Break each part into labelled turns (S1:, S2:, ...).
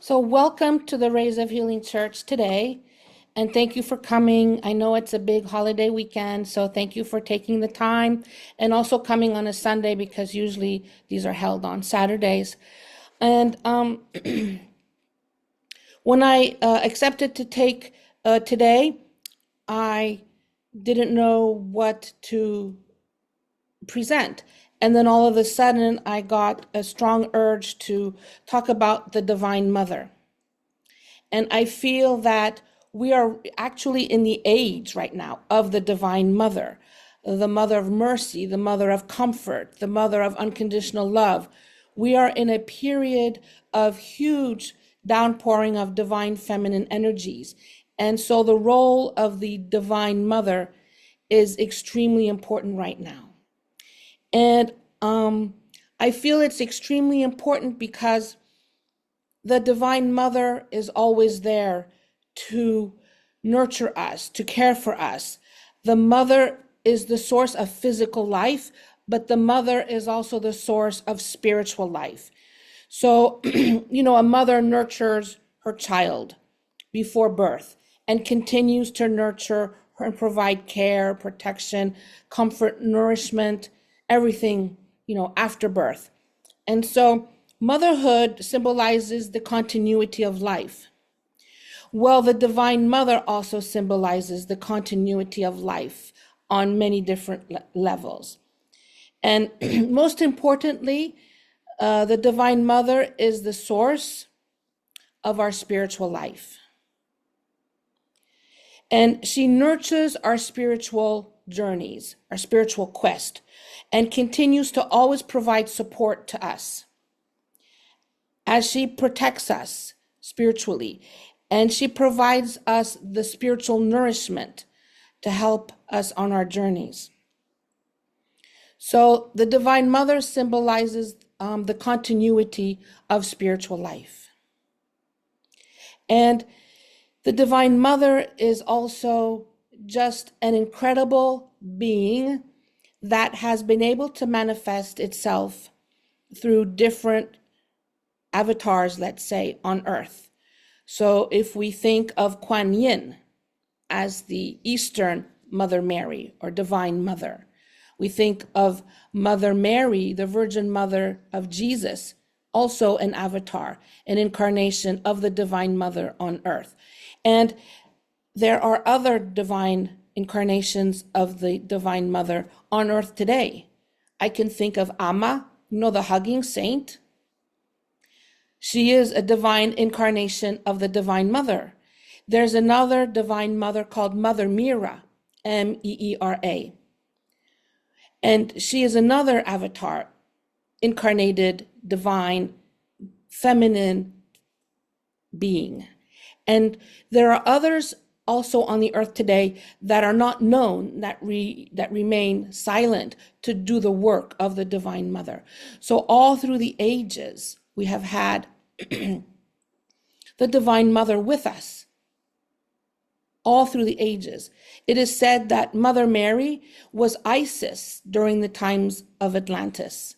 S1: So welcome to the Rays of Healing Church today, and thank you for coming. I know it's a big holiday weekend, so thank you for taking the time and also coming on a Sunday because usually these are held on Saturdays. And when I accepted to take today, I didn't know what to present. And then all of a sudden, I got a strong urge to talk about the Divine Mother. And I feel that we are actually in the age right now of the Divine Mother, the Mother of Mercy, the Mother of Comfort, the Mother of Unconditional Love. We are in a period of huge downpouring of divine feminine energies. And so the role of the Divine Mother is extremely important right now. And I feel it's extremely important because the Divine Mother is always there to nurture us, to care for us. The mother is the source of physical life, but the mother is also the source of spiritual life. So, a mother nurtures her child before birth and continues to nurture her and provide care, protection, comfort, nourishment, everything, after birth. And so motherhood symbolizes the continuity of life. Well, the Divine Mother also symbolizes the continuity of life on many different levels. And most importantly, the Divine Mother is the source of our spiritual life. And she nurtures our spiritual journeys, our spiritual quest, and continues to always provide support to us as she protects us spiritually, and she provides us the spiritual nourishment to help us on our journeys. So the Divine Mother symbolizes the continuity of spiritual life. And the Divine Mother is also just an incredible being that has been able to manifest itself through different avatars, let's say, on earth. So if we think of Kuan Yin as the Eastern Mother Mary or Divine Mother, we think of Mother Mary, the Virgin Mother of Jesus, also an avatar, an incarnation of the Divine Mother on earth. And there are other divine incarnations of the Divine Mother on earth today. I can think of Amma, the hugging saint. She is a divine incarnation of the Divine Mother. There's another Divine Mother called Mother Meera, Meera. And she is another avatar, incarnated, divine, feminine being. And there are others also on the earth today that are not known, that remain silent to do the work of the Divine Mother. So all through the ages, we have had the Divine Mother with us, all through the ages. It is said that Mother Mary was Isis during the times of Atlantis,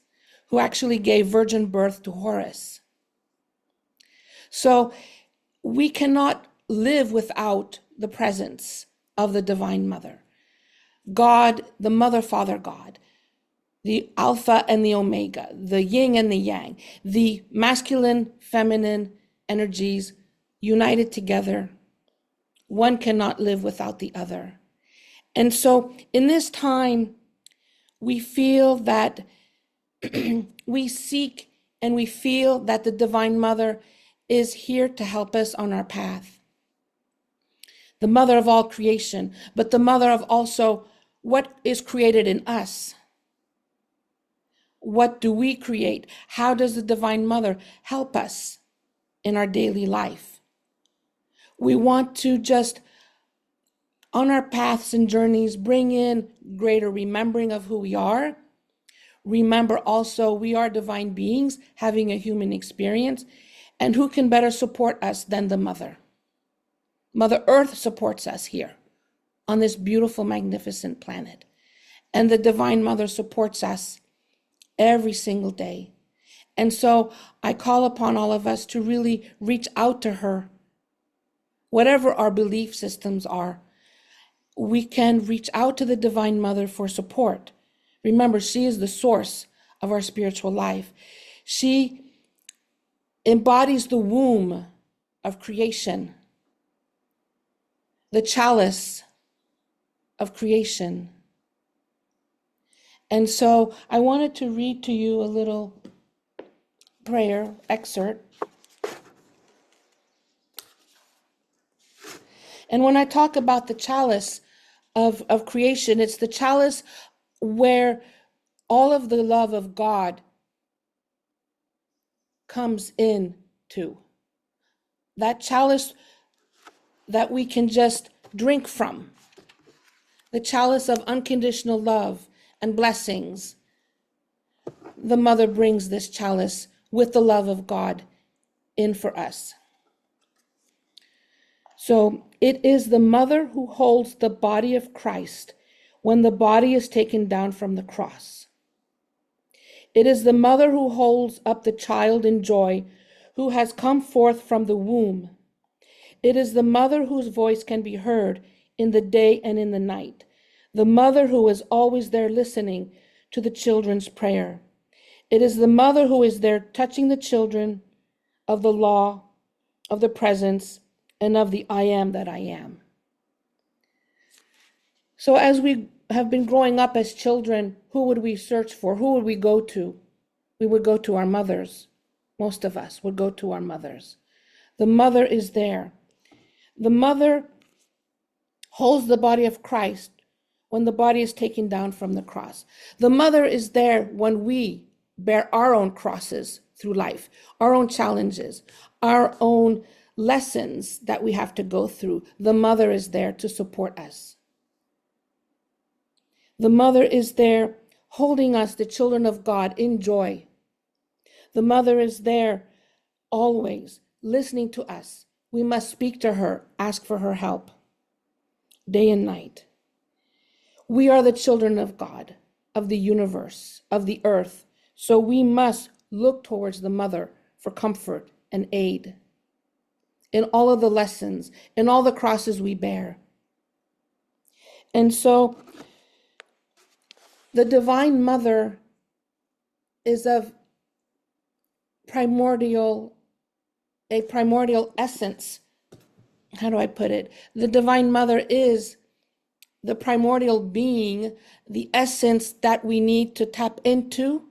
S1: who actually gave virgin birth to Horus. So we cannot live without the presence of the Divine Mother. God, the Mother, Father God, the Alpha and the Omega, the Yin and the Yang, the masculine, feminine energies united together. One cannot live without the other. And so in this time, we feel that we seek and we feel that the Divine Mother is here to help us on our path. The mother of all creation, but the mother of also what is created in us. What do we create? How does the Divine Mother help us in our daily life? We want to just, on our paths and journeys, bring in greater remembering of who we are. Remember also we are divine beings having a human experience, and who can better support us than the Mother? Mother Earth supports us here on this beautiful, magnificent planet. And the Divine Mother supports us every single day. And so I call upon all of us to really reach out to her. Whatever our belief systems are, we can reach out to the Divine Mother for support. Remember, she is the source of our spiritual life. She embodies the womb of creation, the chalice of creation. And so I wanted to read to you a little prayer excerpt. And when I talk about the chalice of creation, it's the chalice where all of the love of God comes in to. That chalice that we can just drink from. The chalice of unconditional love and blessings. The Mother brings this chalice with the love of God in for us. So it is the Mother who holds the body of Christ when the body is taken down from the cross. It is the Mother who holds up the child in joy, who has come forth from the womb. It is the Mother whose voice can be heard in the day and in the night. The Mother who is always there listening to the children's prayer. It is the Mother who is there touching the children of the law, of the presence, and of the I am that I am. So as we have been growing up as children, who would we search for? Who would we go to? We would go to our mothers. Most of us would go to our mothers. The Mother is there. The Mother holds the body of Christ when the body is taken down from the cross. The Mother is there when we bear our own crosses through life, our own challenges, our own lessons that we have to go through. The Mother is there to support us. The Mother is there holding us, the children of God, in joy. The Mother is there always listening to us. We must speak to her, ask for her help, day and night. We are the children of God, of the universe, of the earth. So we must look towards the Mother for comfort and aid in all of the lessons, in all the crosses we bear. And so the Divine Mother is of a primordial essence. How do I put it? The Divine Mother is the primordial being, the essence that we need to tap into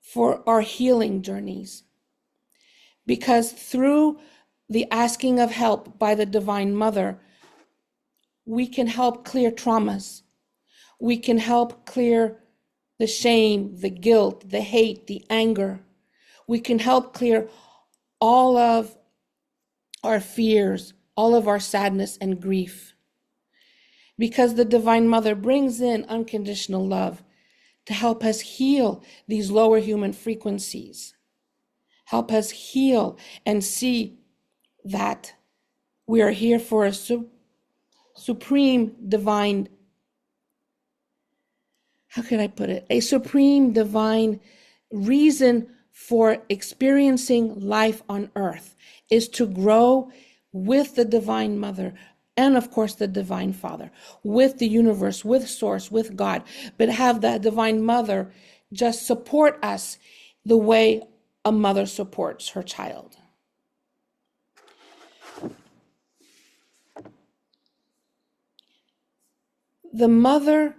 S1: for our healing journeys. Because through the asking of help by the Divine Mother, we can help clear traumas. We can help clear the shame, the guilt, the hate, the anger. We can help clear all of our fears, all of our sadness and grief. Because the Divine Mother brings in unconditional love to help us heal these lower human frequencies. Help us heal and see that we are here for a supreme divine, how can I put it? A supreme divine reason for experiencing life on earth is to grow with the Divine Mother and of course the Divine Father, with the universe, with Source, with God, but have the Divine Mother just support us the way a mother supports her child. The Mother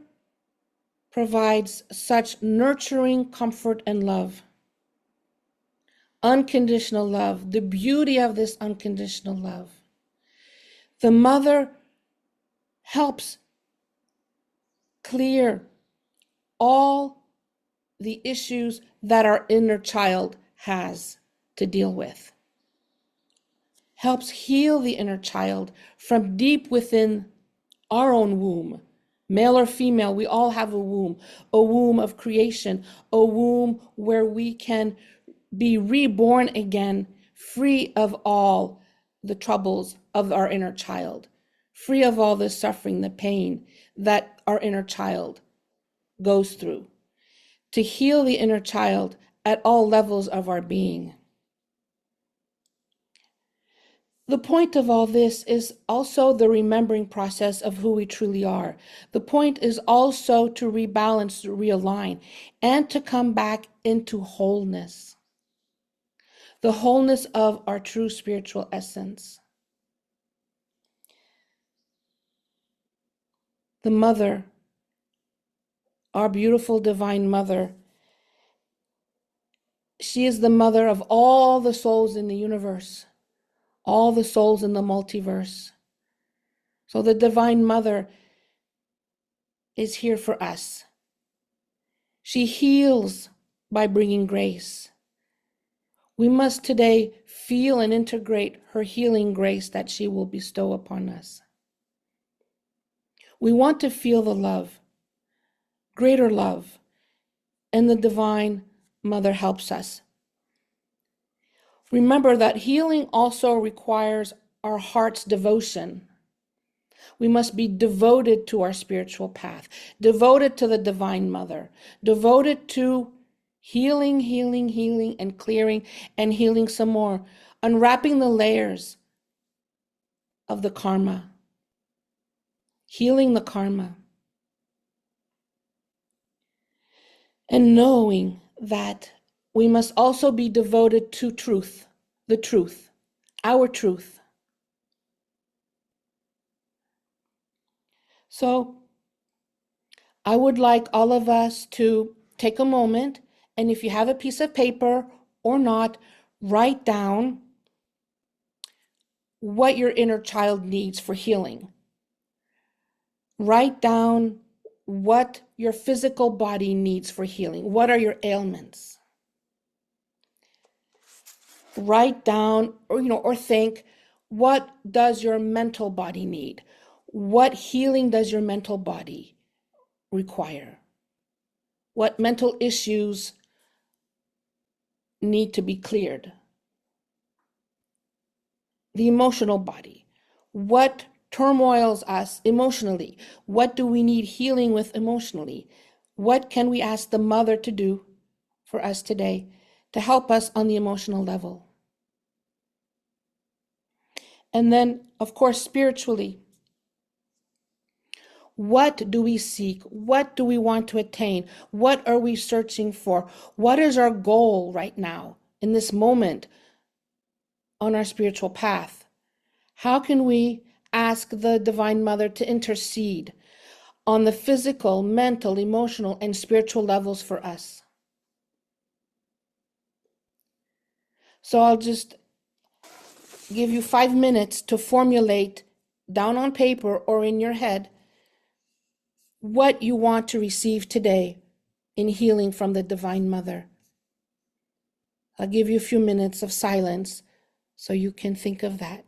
S1: provides such nurturing comfort and love. Unconditional love, the beauty of this unconditional love. The Mother helps clear all the issues that our inner child has to deal with. Helps heal the inner child from deep within our own womb. Male or female, we all have a womb of creation, a womb where we can be reborn again, free of all the troubles of our inner child, free of all the suffering, the pain that our inner child goes through. To heal the inner child, at all levels of our being. The point of all this is also the remembering process of who we truly are. The point is also to rebalance, to realign, and to come back into wholeness. The wholeness of our true spiritual essence. The Mother, our beautiful divine Mother, she is the mother of all the souls in the universe, all the souls in the multiverse. So the Divine Mother is here for us. She heals by bringing grace. We must today feel and integrate her healing grace that she will bestow upon us. We want to feel the love, greater love, and the Divine Mother helps us. Remember that healing also requires our heart's devotion. We must be devoted to our spiritual path, devoted to the Divine Mother, devoted to healing, healing, healing, and clearing and healing some more, unwrapping the layers of the karma, healing the karma, and knowing that we must also be devoted to truth, the truth, our truth. So I would like all of us to take a moment, and if you have a piece of paper or not, write down what your inner child needs for healing. Write down what your physical body needs for healing. What are your ailments? Write down or think, what does your mental body need? What healing does your mental body require? What mental issues need to be cleared? The emotional body. What turmoils us emotionally? What do we need healing with emotionally? What can we ask the Mother to do for us today to help us on the emotional level? And then, of course, spiritually, what do we seek? What do we want to attain? What are we searching for? What is our goal right now in this moment on our spiritual path? How can we ask the Divine Mother to intercede on the physical, mental, emotional, and spiritual levels for us? So I'll just give you 5 minutes to formulate down on paper or in your head what you want to receive today in healing from the Divine Mother. I'll give you a few minutes of silence so you can think of that.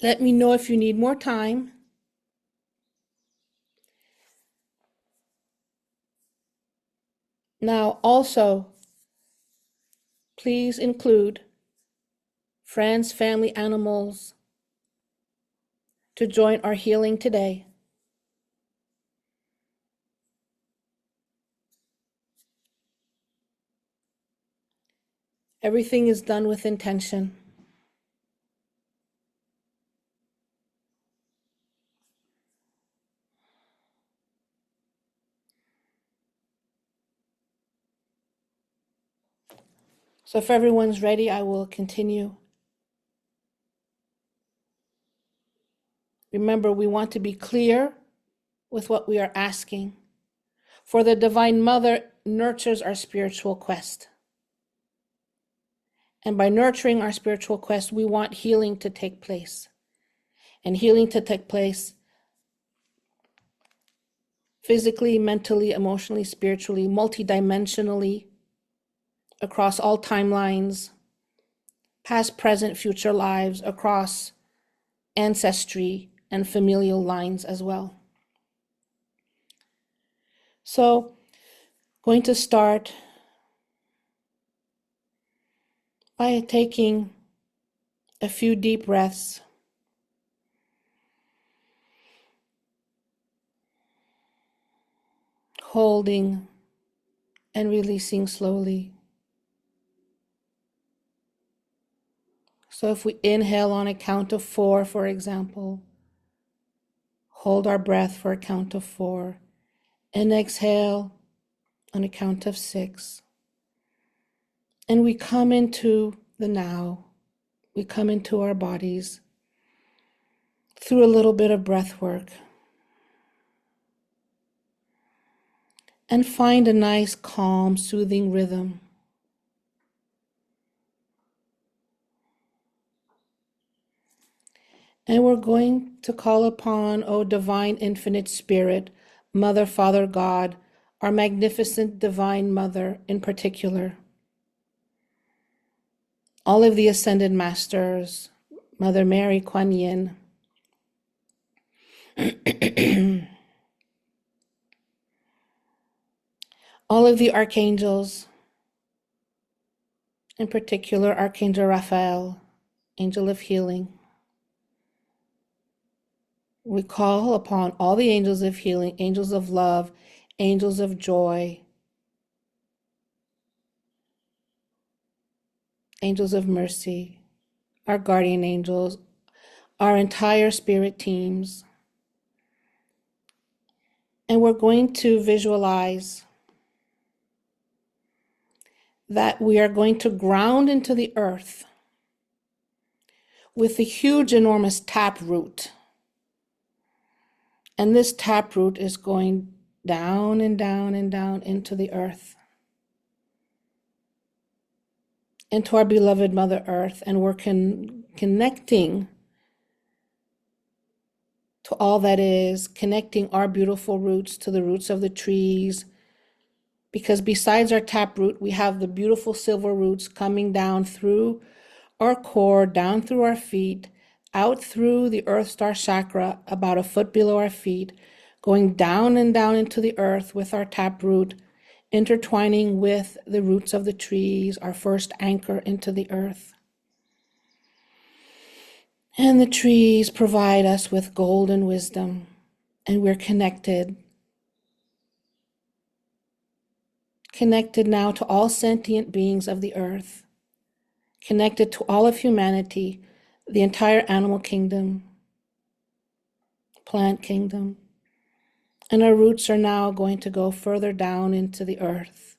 S1: Let me know if you need more time. Now, also, please include friends, family, animals to join our healing today. Everything is done with intention. So if everyone's ready, I will continue. Remember, we want to be clear with what we are asking. For the Divine Mother nurtures our spiritual quest. And by nurturing our spiritual quest, we want healing to take place. And healing to take place physically, mentally, emotionally, spiritually, multidimensionally, across all timelines, past, present, future lives, across ancestry and familial lines as well. So, going to start by taking a few deep breaths. Holding and releasing slowly. So if we inhale on a count of 4, for example, hold our breath for a count of 4, and exhale on a count of 6. And we come into the now. We come into our bodies through a little bit of breath work. And find a nice, calm, soothing rhythm. And we're going to call upon, O Divine Infinite Spirit, Mother, Father, God, our magnificent Divine Mother in particular. All of the Ascended Masters, Mother Mary, Kuan Yin, all of the archangels, in particular Archangel Raphael, Angel of Healing. We call upon all the angels of healing, angels of love, angels of joy, angels of mercy, our guardian angels, our entire spirit teams. And we're going to visualize that we are going to ground into the earth with a huge, enormous taproot. And this taproot is going down and down and down into the earth, into our beloved Mother Earth. And we're connecting to all that is, connecting our beautiful roots to the roots of the trees. Because besides our taproot, we have the beautiful silver roots coming down through our core, down through our feet, out through the Earth Star Chakra, about a foot below our feet, going down and down into the earth with our taproot, intertwining with the roots of the trees, our first anchor into the earth. And the trees provide us with golden wisdom, and we're connected. Connected now to all sentient beings of the earth, connected to all of humanity, the entire animal kingdom, plant kingdom. And our roots are now going to go further down into the earth,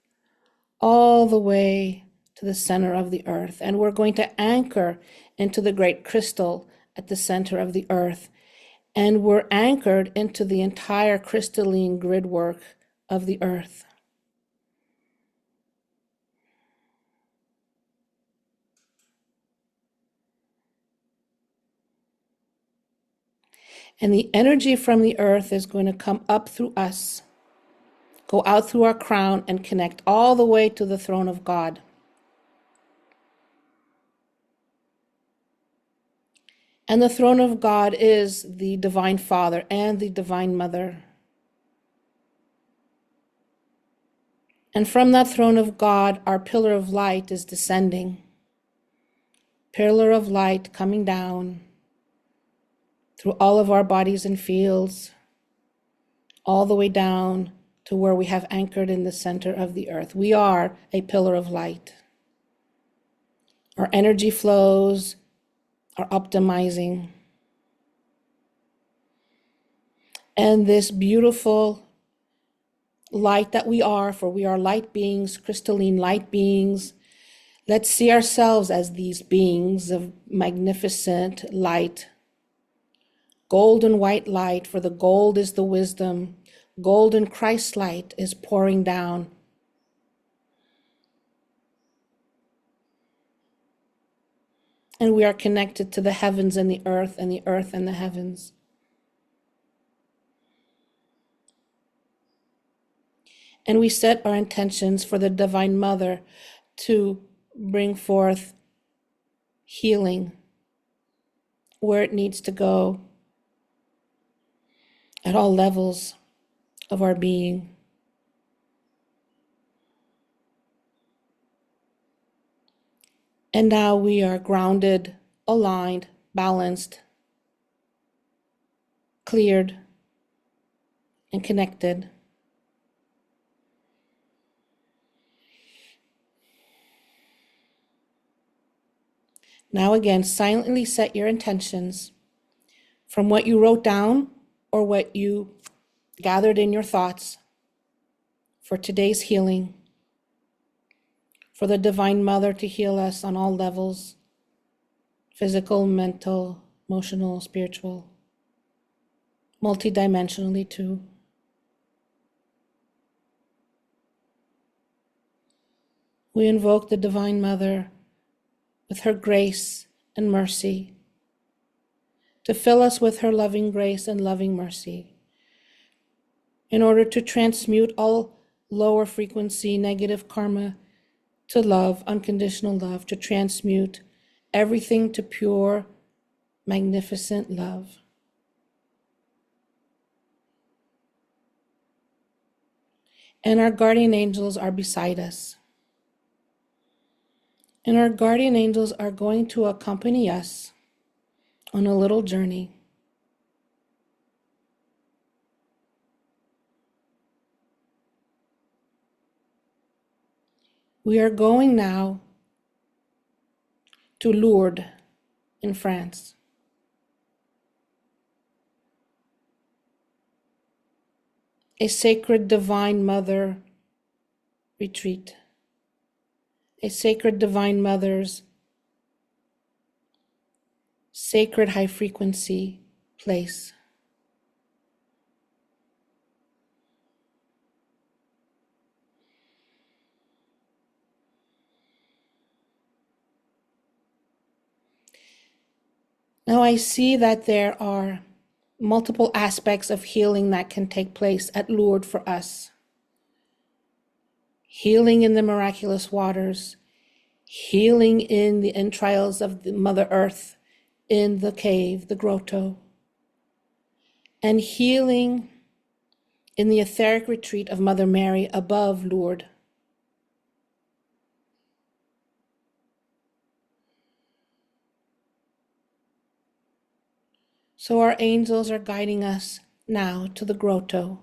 S1: all the way to the center of the earth. And we're going to anchor into the great crystal at the center of the earth. And we're anchored into the entire crystalline grid work of the earth. And the energy from the earth is going to come up through us, go out through our crown, and connect all the way to the throne of God. And the throne of God is the Divine Father and the Divine Mother. And from that throne of God, our pillar of light is descending. Pillar of light coming down through all of our bodies and fields, all the way down to where we have anchored in the center of the earth. We are a pillar of light. Our energy flows are optimizing. And this beautiful light that we are, for we are light beings, crystalline light beings, Let's see ourselves as these beings of magnificent light, golden white light, for the gold is the wisdom. Golden Christ light is pouring down. And we are connected to the heavens and the earth and the heavens. And we set our intentions for the Divine Mother to bring forth healing where it needs to go at all levels of our being. And now we are grounded, aligned, balanced, cleared, and connected. Now again, silently set your intentions from what you wrote down or what you gathered in your thoughts for today's healing, for the Divine Mother to heal us on all levels, physical, mental, emotional, spiritual, multidimensionally too. We invoke the Divine Mother with her grace and mercy to fill us with her loving grace and loving mercy in order to transmute all lower frequency negative karma to love, unconditional love, to transmute everything to pure, magnificent love. And our guardian angels are beside us. And our guardian angels are going to accompany us on a little journey. We are going now to Lourdes in France. A sacred Divine Mother retreat. A sacred Divine Mother's sacred high frequency place. Now I see that there are multiple aspects of healing that can take place at Lourdes for us. Healing in the miraculous waters, healing in the entrails of the Mother Earth, in the cave, the grotto, and healing in the etheric retreat of Mother Mary above Lourdes. So our angels are guiding us now to the grotto.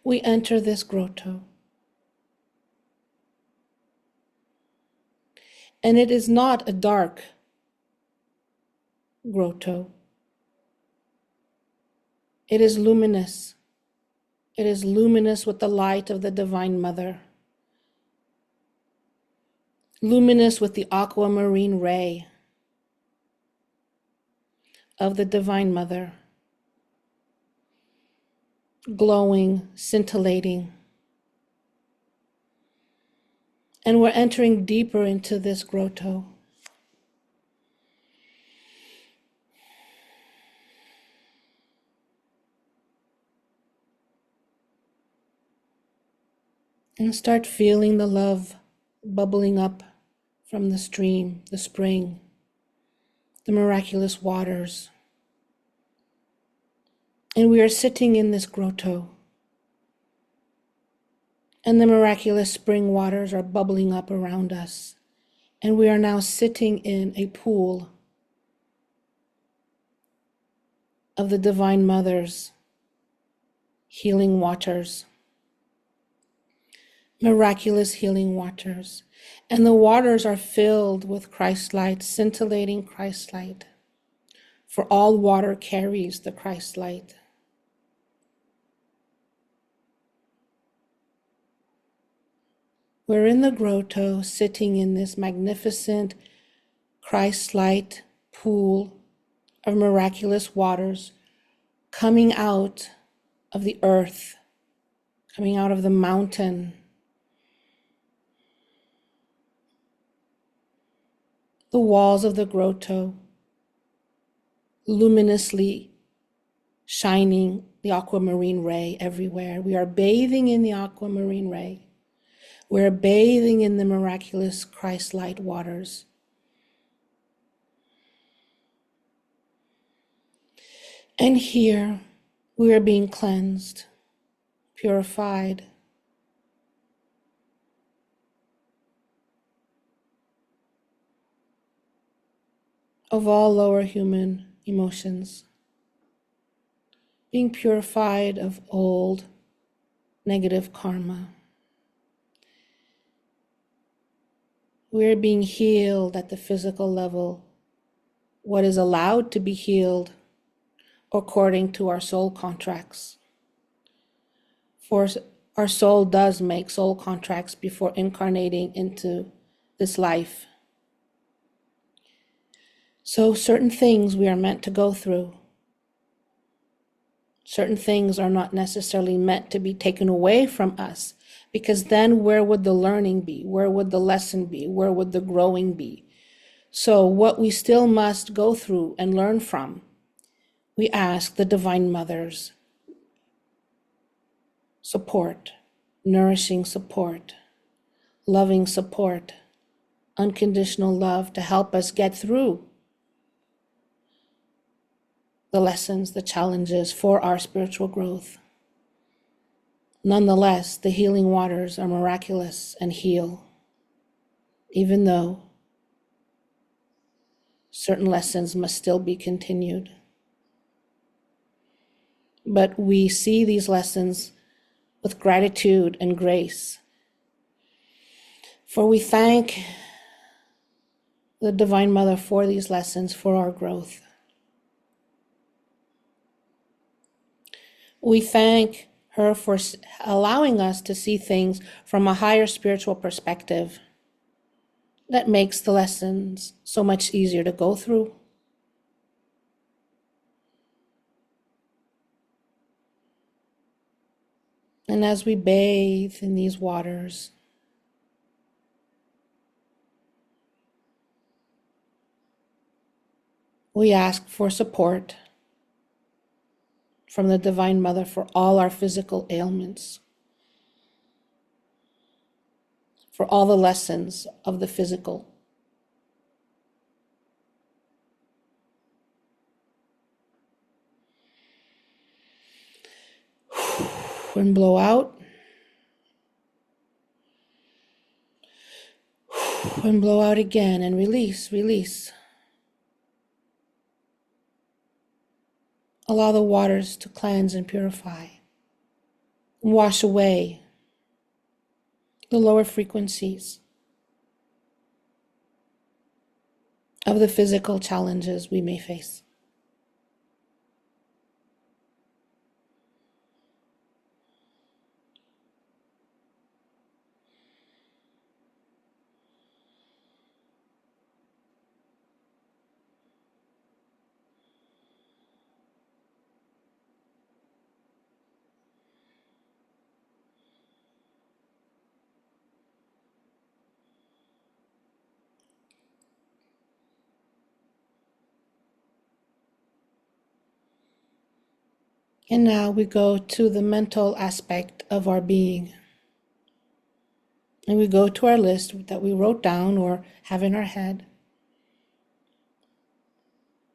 S1: We enter this grotto. And it is not a dark grotto. It is luminous. It is luminous with the light of the Divine Mother. Luminous with the aquamarine ray of the Divine Mother. Glowing, scintillating. And we're entering deeper into this grotto. And start feeling the love bubbling up from the stream, the spring, the miraculous waters. And we are sitting in this grotto. And the miraculous spring waters are bubbling up around us. And we are now sitting in a pool of the Divine Mother's healing waters. Miraculous healing waters. And the waters are filled with Christ light, scintillating Christ light. For all water carries the Christ light. We're in the grotto, sitting in this magnificent Christ-light pool of miraculous waters coming out of the earth, coming out of the mountain. The walls of the grotto luminously shining the aquamarine ray everywhere. We are bathing in the aquamarine ray. We're bathing in the miraculous Christ-light waters. And here we are being cleansed, purified. Of all lower human emotions, being purified of old negative karma. We're being healed at the physical level, what is allowed to be healed according to our soul contracts. For our soul does make soul contracts before incarnating into this life. So certain things we are meant to go through. Certain things are not necessarily meant to be taken away from us, because then where would the learning be? Where would the lesson be? Where would the growing be? So what we still must go through and learn from, we ask the Divine Mother's support, nourishing support, loving support, unconditional love to help us get through the lessons, the challenges for our spiritual growth. Nonetheless, the healing waters are miraculous and heal, even though certain lessons must still be continued. But we see these lessons with gratitude and grace. For we thank the Divine Mother for these lessons, for our growth. We thank her for allowing us to see things from a higher spiritual perspective that makes the lessons so much easier to go through. And as we bathe in these waters, we ask for support from the Divine Mother for all our physical ailments, for all the lessons of the physical. And blow out. And blow out again and release, release. Allow the waters to cleanse and purify. And wash away the lower frequencies of the physical challenges we may face. And now we go to the mental aspect of our being. And we go to our list that we wrote down or have in our head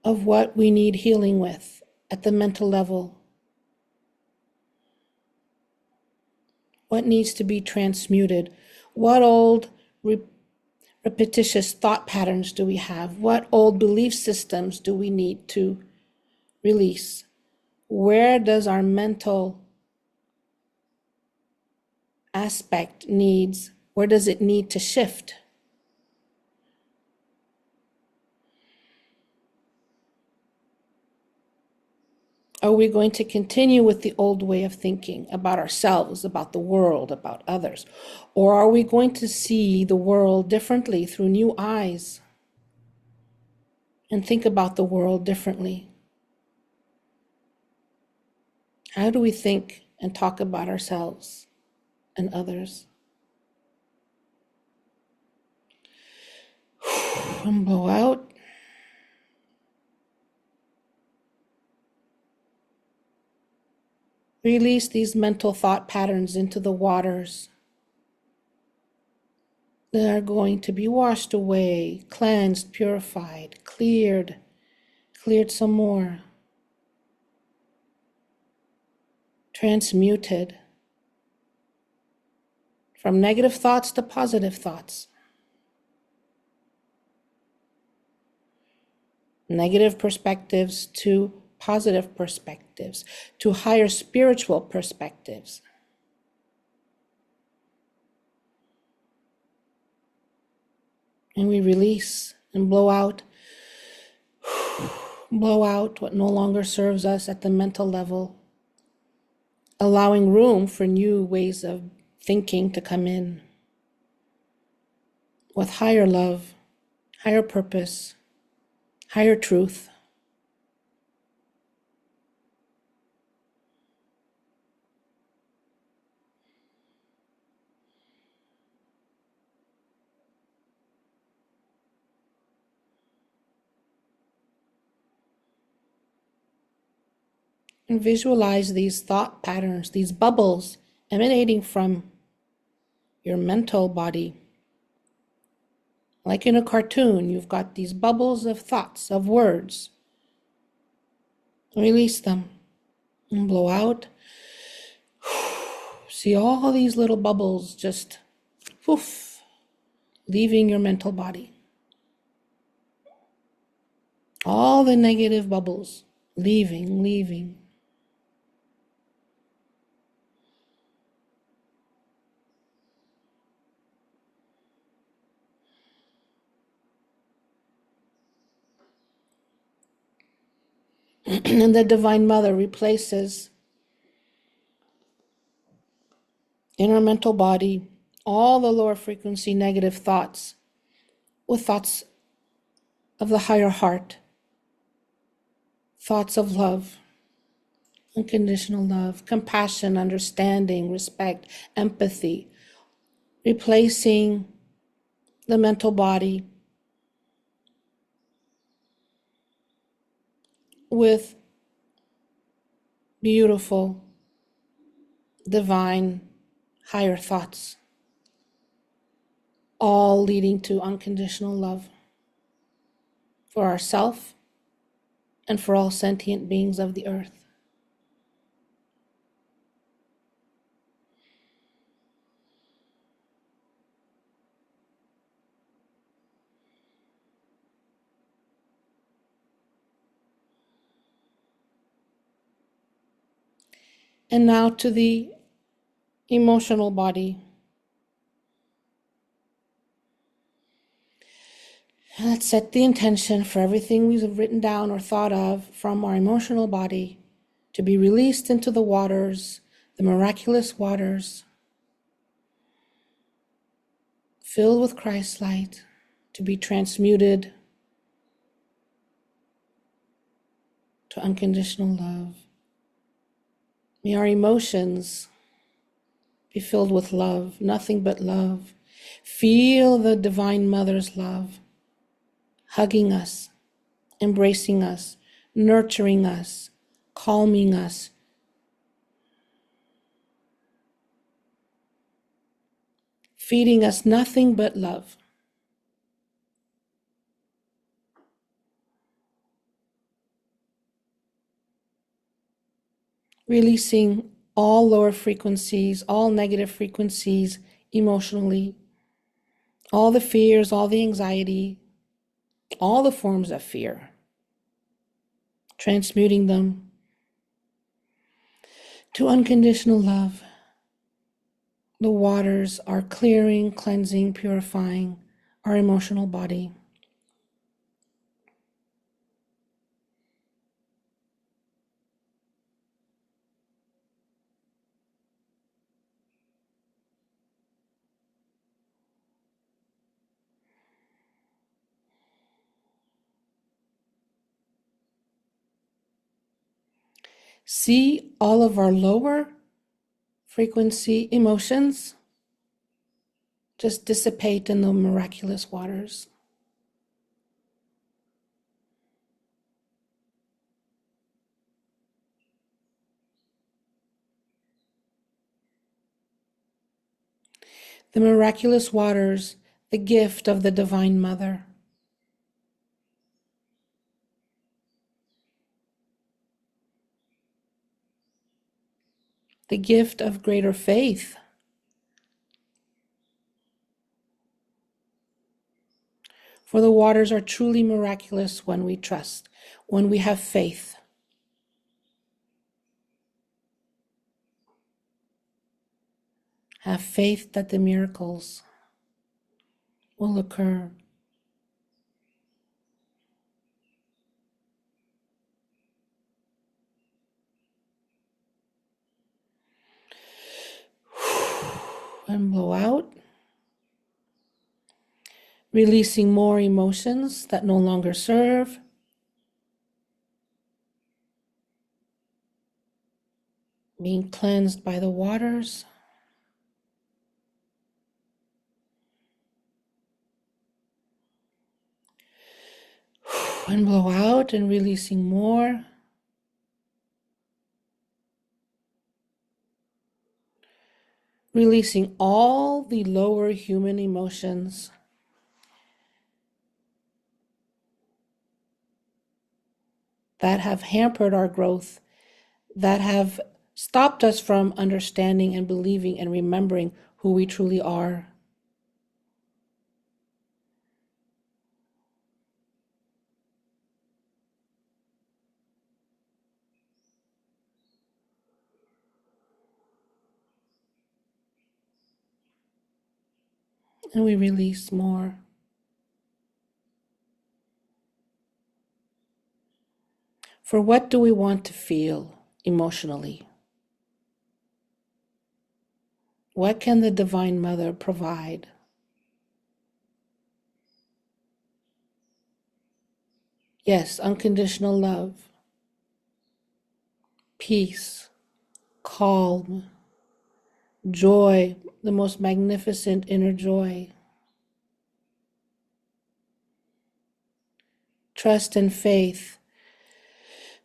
S1: of what we need healing with at the mental level. What needs to be transmuted? What old repetitious thought patterns do we have? What old belief systems do we need to release? Where does our mental aspect where does it need to shift? Are we going to continue with the old way of thinking about ourselves, about the world, about others? Or are we going to see the world differently through new eyes and think about the world differently? How do we think and talk about ourselves and others? And blow out. Release these mental thought patterns into the waters that are going to be washed away, cleansed, purified, cleared some more, transmuted from negative thoughts to positive thoughts, negative perspectives to positive perspectives, to higher spiritual perspectives. And we release and blow out what no longer serves us at the mental level, allowing room for new ways of thinking to come in with higher love, higher purpose, higher truth. And visualize these thought patterns, these bubbles emanating from your mental body. Like in a cartoon, you've got these bubbles of thoughts, of words. Release them and blow out. See all these little bubbles just poof, leaving your mental body. All the negative bubbles leaving. And the Divine Mother replaces in our mental body all the lower frequency negative thoughts with thoughts of the higher heart, thoughts of love, unconditional love, compassion, understanding, respect, empathy, replacing the mental body with beautiful, divine, higher thoughts, all leading to unconditional love for ourselves and for all sentient beings of the earth. And now to the emotional body. Let's set the intention for everything we've written down or thought of from our emotional body to be released into the waters, the miraculous waters, filled with Christ's light, to be transmuted to unconditional love. May our emotions be filled with love, nothing but love. Feel the Divine Mother's love, hugging us, embracing us, nurturing us, calming us, feeding us nothing but love. Releasing all lower frequencies, all negative frequencies emotionally, all the fears, all the anxiety, all the forms of fear, transmuting them to unconditional love. The waters are clearing, cleansing, purifying our emotional body. see all of our lower frequency emotions just dissipate in the miraculous waters. The miraculous waters, the gift of the Divine Mother. The gift of greater faith. For the waters are truly miraculous when we trust, when we have faith. Have faith that the miracles will occur. And blow out. Releasing more emotions that no longer serve. Being cleansed by the waters. And blow out and releasing more. Releasing all the lower human emotions. That have hampered our growth, that have stopped us from understanding and believing and remembering who we truly are. And we release more. For what do we want to feel emotionally? What can the Divine Mother provide? Yes, unconditional love, peace, calm, joy, the most magnificent inner joy, trust and faith,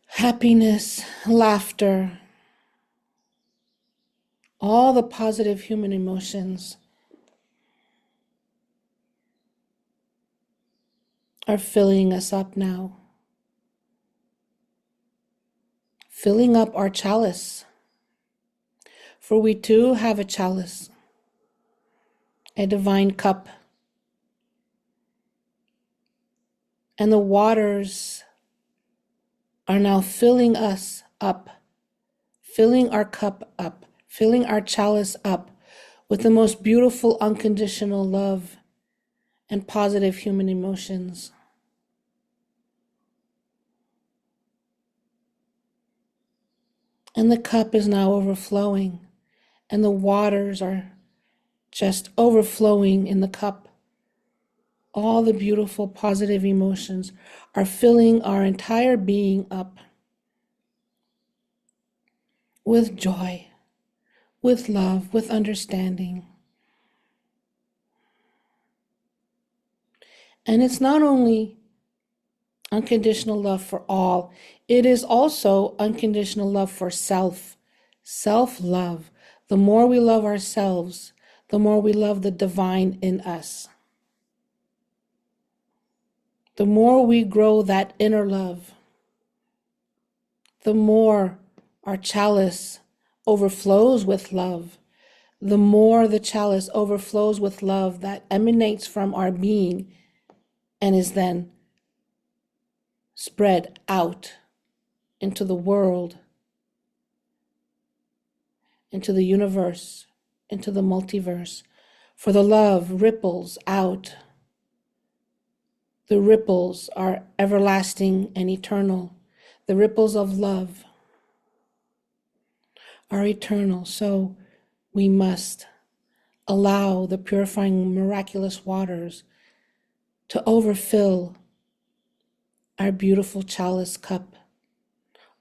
S1: happiness, laughter, all the positive human emotions are filling us up now. Filling up our chalice. For we too have a chalice, a divine cup. And the waters are now filling us up, filling our cup up, filling our chalice up with the most beautiful unconditional love and positive human emotions. And the cup is now overflowing, and the waters are just overflowing in the cup. All the beautiful positive emotions are filling our entire being up with joy, with love, with understanding. And it's not only unconditional love for all, it is also unconditional love for self, self-love. The more we love ourselves, the more we love the divine in us. The more we grow that inner love, the more our chalice overflows with love, the more the chalice overflows with love that emanates from our being and is then spread out into the world, into the universe, into the multiverse. For the love ripples out. The ripples are everlasting and eternal. The ripples of love are eternal. So we must allow the purifying miraculous waters to overfill our beautiful chalice cup,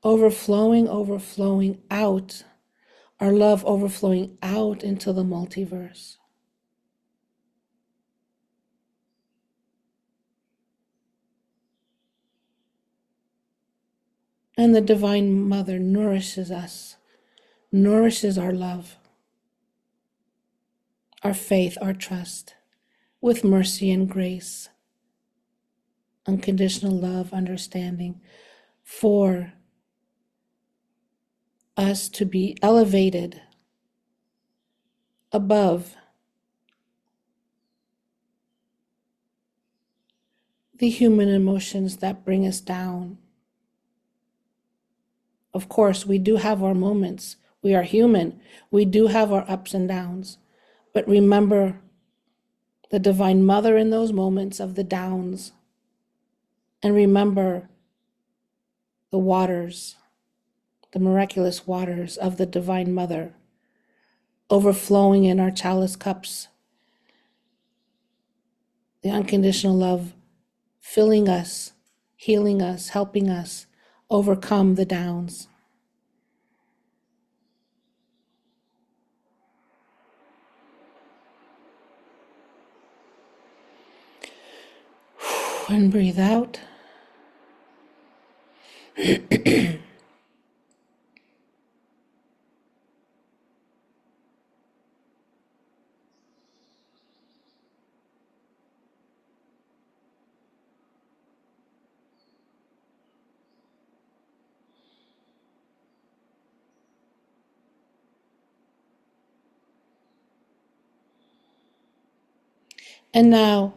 S1: overflowing, overflowing out, our love overflowing out into the multiverse. And the Divine Mother nourishes us, nourishes our love, our faith, our trust, with mercy and grace, unconditional love, understanding, for us to be elevated above the human emotions that bring us down. Of course, we do have our moments. We are human. We do have our ups and downs. But remember the Divine Mother in those moments of the downs. And remember the waters, the miraculous waters of the Divine Mother overflowing in our chalice cups. The unconditional love filling us, healing us, helping us overcome the downs. And breathe out. And now,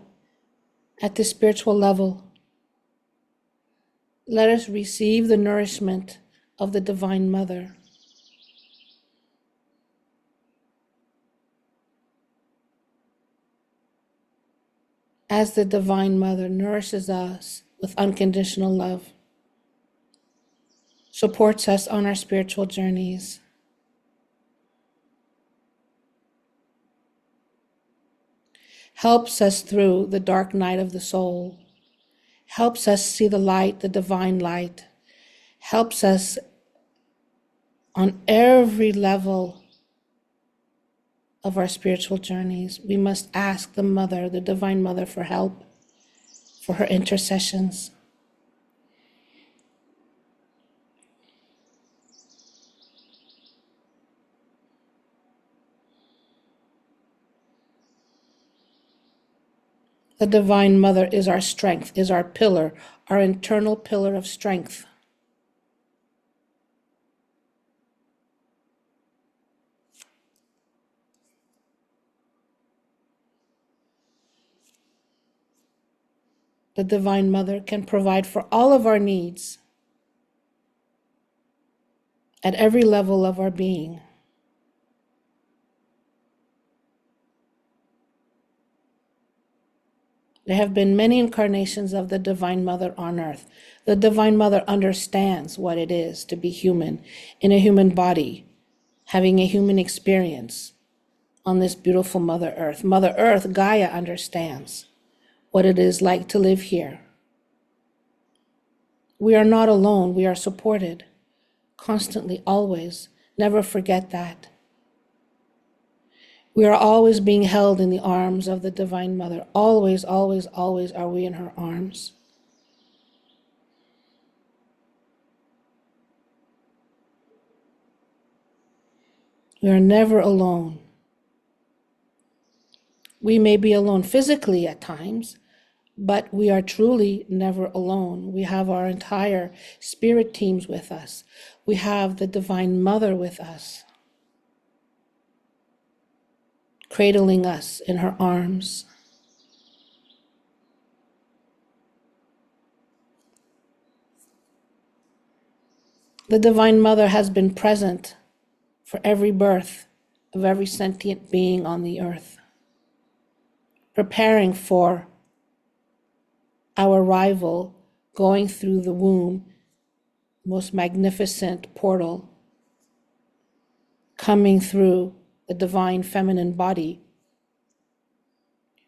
S1: at the spiritual level, let us receive the nourishment of the Divine Mother. As the Divine Mother nourishes us with unconditional love, supports us on our spiritual journeys, helps us through the dark night of the soul, helps us see the light, the divine light, helps us on every level of our spiritual journeys. We must ask the Mother, the Divine Mother, for help, for her intercessions. The Divine Mother is our strength, is our pillar, our internal pillar of strength. The Divine Mother can provide for all of our needs at every level of our being. There have been many incarnations of the Divine Mother on earth. The Divine Mother understands what it is to be human, in a human body, having a human experience on this beautiful Mother Earth. Mother Earth, Gaia, understands what it is like to live here. We are not alone. We are supported constantly, always. Never forget that. We are always being held in the arms of the Divine Mother. Always, always, always are we in her arms. We are never alone. We may be alone physically at times, but we are truly never alone. We have our entire spirit teams with us. We have the Divine Mother with us, cradling us in her arms. The Divine Mother has been present for every birth of every sentient being on the earth, preparing for our arrival, going through the womb, most magnificent portal, coming through the divine feminine body.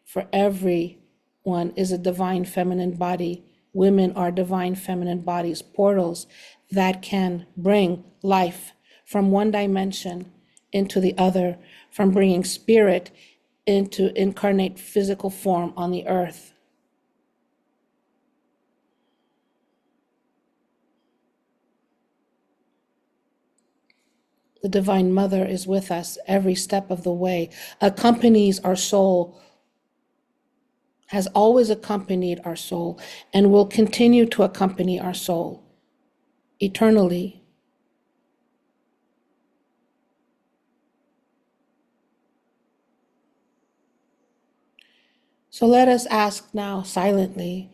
S1: For everyone is a divine feminine body Women are divine feminine bodies, portals that can bring life from one dimension into the other, from bringing spirit into incarnate physical form on the earth. The Divine Mother is with us every step of the way, accompanies our soul, has always accompanied our soul, and will continue to accompany our soul eternally. So let us ask now silently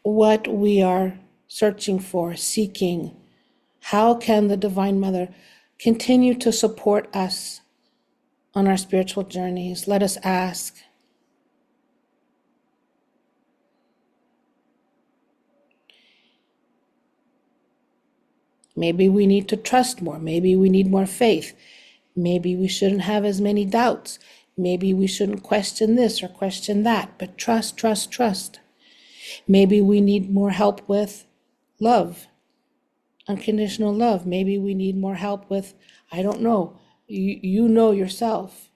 S1: what we are searching for, seeking. How can the Divine Mother continue to support us on our spiritual journeys? Let us ask. Maybe we need to trust more. Maybe we need more faith. Maybe we shouldn't have as many doubts. Maybe we shouldn't question this or question that, but trust, trust, trust. Maybe we need more help with love, unconditional love. Maybe we need more help with, I don't know, you know yourself.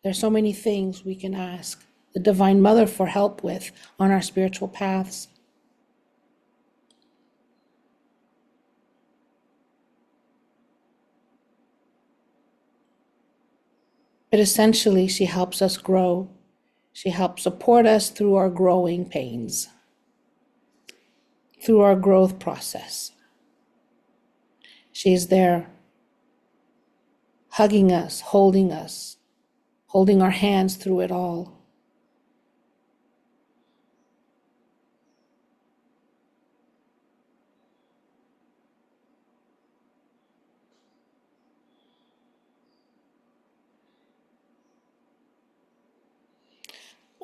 S1: There's so many things we can ask the Divine Mother for help with on our spiritual paths. But essentially, she helps us grow. She helps support us through our growing pains, through our growth process. She's there hugging us, holding our hands through it all.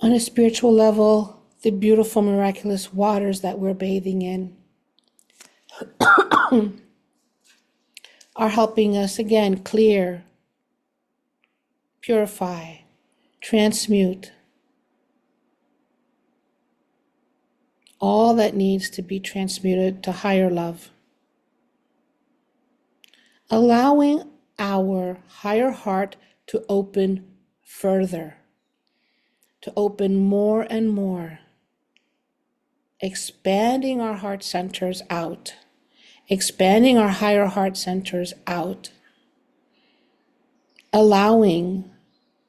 S1: On a spiritual level, the beautiful, miraculous waters that we're bathing in are helping us again clear, purify, transmute all that needs to be transmuted to higher love. Allowing our higher heart to open further, to open more and more, expanding our heart centers out, expanding our higher heart centers out, allowing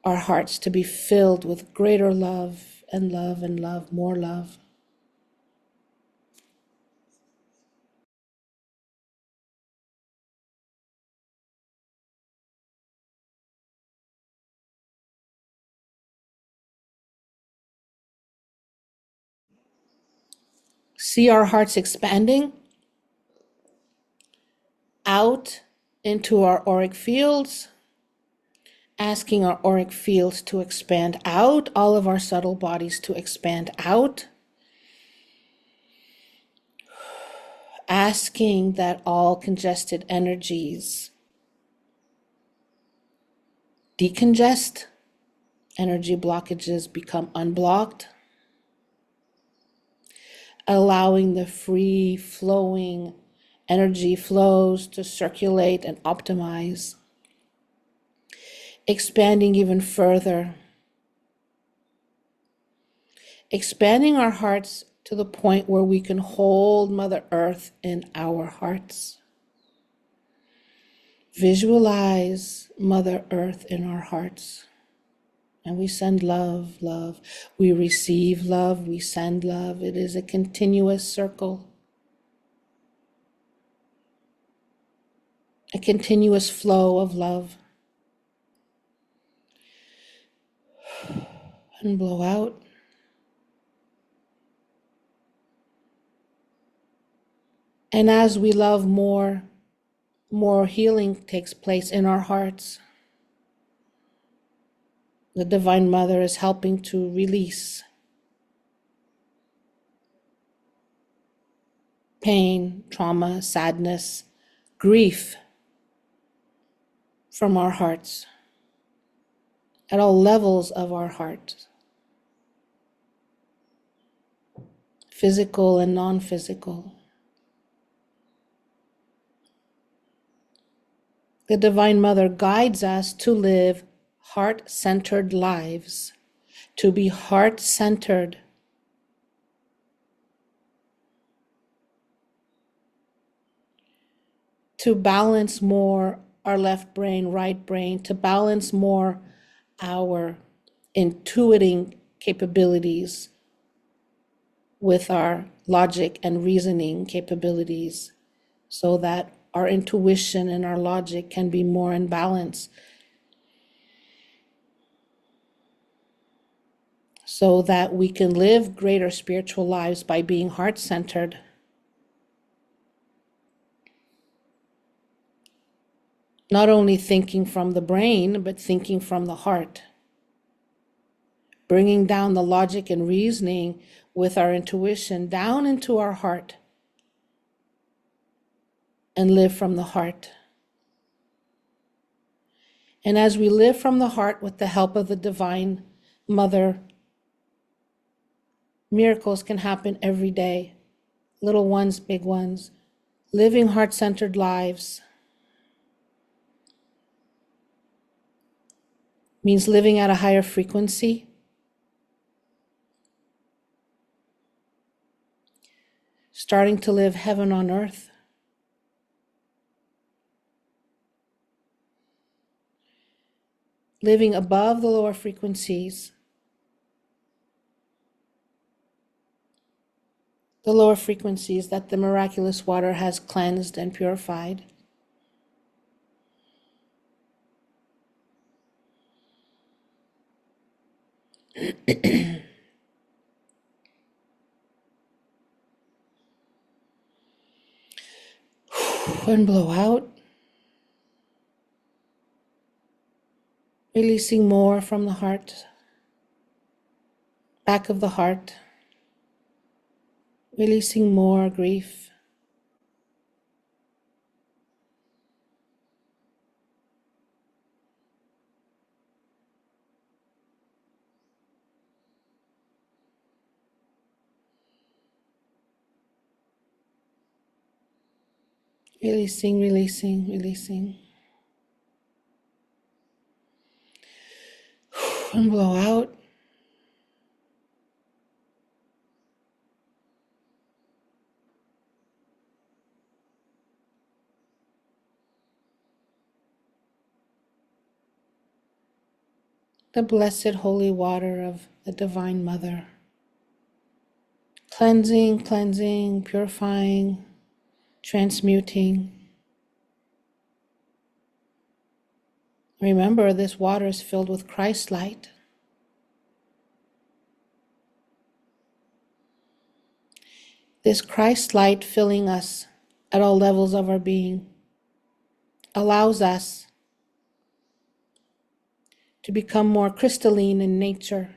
S1: our hearts to be filled with greater love and love and love, more love. See our hearts expanding out into our auric fields, asking our auric fields to expand out, all of our subtle bodies to expand out, asking that all congested energies decongest, energy blockages become unblocked, allowing the free flowing energy flows to circulate and optimize, expanding even further, expanding our hearts to the point where we can hold Mother Earth in our hearts. Visualize Mother Earth in our hearts. And we send love, love. We receive love, we send love. It is a continuous circle, a continuous flow of love. And blow out. And as we love more, more healing takes place in our hearts. The Divine Mother is helping to release pain, trauma, sadness, grief from our hearts, at all levels of our heart. physical and non-physical. The Divine Mother guides us to live heart-centered lives, to be heart-centered. To balance more our left brain, right brain, to balance more our intuiting capabilities with our logic and reasoning capabilities, so that our intuition and our logic can be more in balance, so that we can live greater spiritual lives by being heart-centered. Not only thinking from the brain, but thinking from the heart. Bringing down the logic and reasoning with our intuition down into our heart, and live from the heart. And as we live from the heart with the help of the Divine Mother, miracles can happen every day, little ones, big ones. Living heart-centered lives means living at a higher frequency, starting to live heaven on earth. Living above the lower frequencies. The lower frequencies that the miraculous water has cleansed and purified. And blow out. Releasing more from the heart, back of the heart. Releasing more grief. Releasing, releasing, releasing. And blow out. The blessed holy water of the Divine Mother. Cleansing, cleansing, purifying, transmuting. Remember, this water is filled with Christ light. This Christ light filling us at all levels of our being allows us to become more crystalline in nature.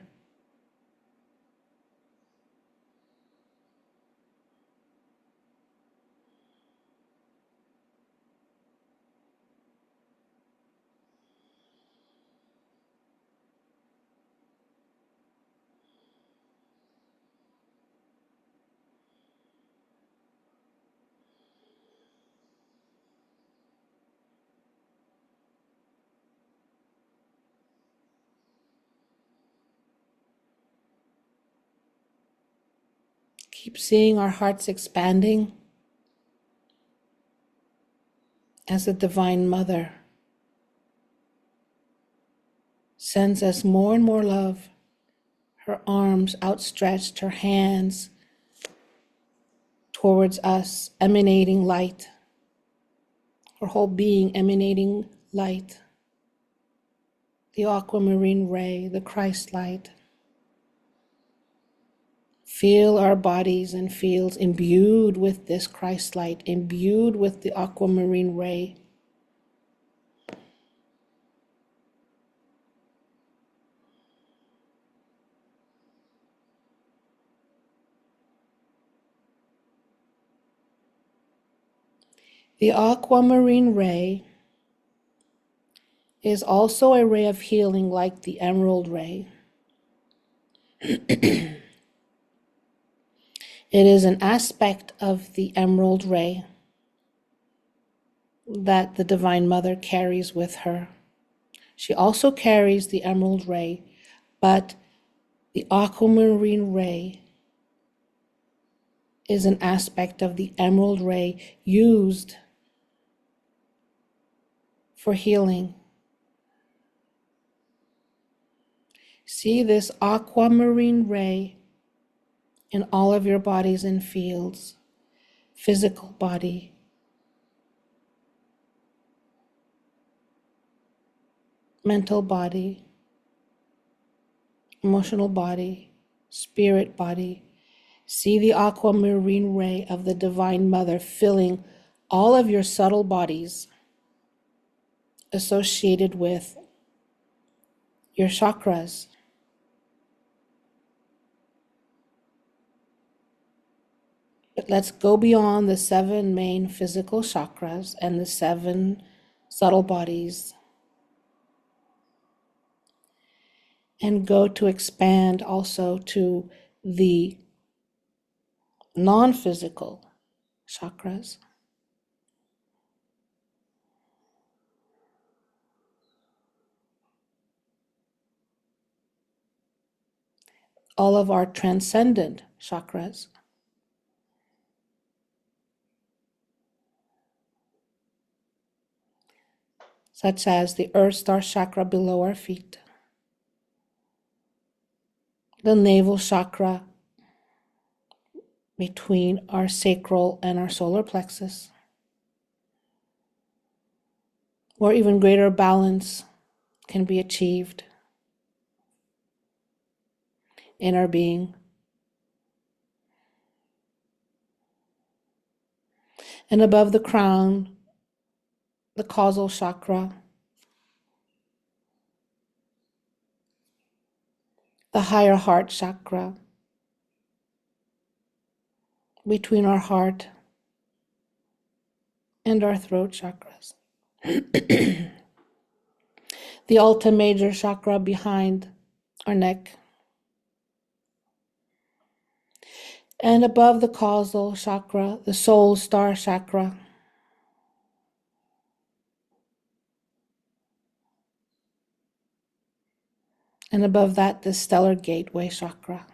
S1: Keep seeing our hearts expanding as the Divine Mother sends us more and more love, her arms outstretched, her hands towards us, emanating light, her whole being emanating light, the aquamarine ray, the Christ light. Feel our bodies and fields imbued with this Christ light, imbued with the aquamarine ray. The aquamarine ray is also a ray of healing like the emerald ray. It is an aspect of the emerald ray that the Divine Mother carries with her. She also carries the emerald ray, but the aquamarine ray is an aspect of the emerald ray used for healing. See this aquamarine ray in all of your bodies and fields, physical body, mental body, emotional body, spirit body. See the aquamarine ray of the Divine Mother filling all of your subtle bodies associated with your chakras. But let's go beyond the 7 main physical chakras and the 7 subtle bodies and go to expand also to the non-physical chakras. All of our transcendent chakras. Such as the Earth Star chakra below our feet, the navel chakra between our sacral and our solar plexus, where even greater balance can be achieved in our being. And above the crown, the causal chakra, the higher heart chakra, between our heart and our throat chakras. The Ultra Major chakra behind our neck. And above the causal chakra, the soul star chakra. And above that, the stellar gateway chakra.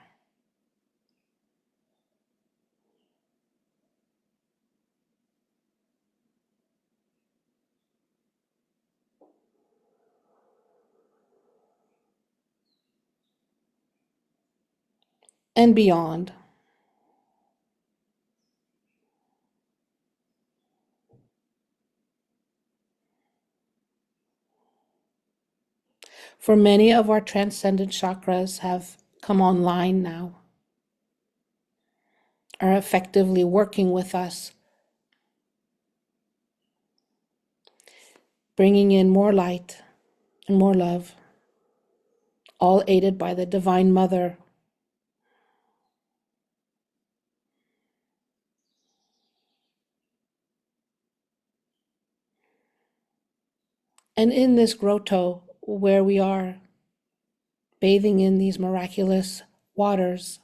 S1: And beyond. For many of our transcendent chakras have come online now, are effectively working with us, bringing in more light and more love, all aided by the Divine Mother. And in this grotto where we are, bathing in these miraculous waters,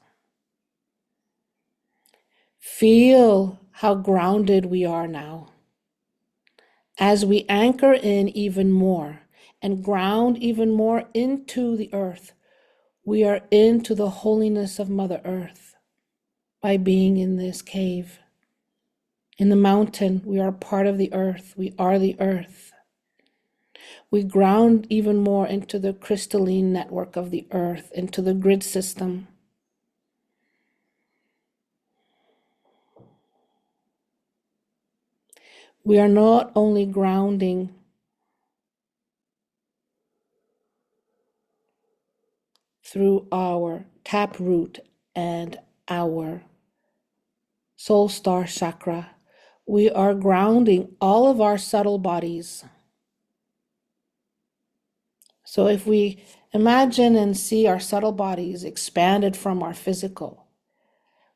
S1: feel how grounded we are now. As we anchor in even more and ground even more into the earth, we are into the holiness of Mother Earth by being in this cave. In the mountain, we are part of the earth. We are the earth. We ground even more into the crystalline network of the earth, into the grid system. We are not only grounding through our taproot and our soul star chakra, we are grounding all of our subtle bodies. So if we imagine and see our subtle bodies expanded from our physical,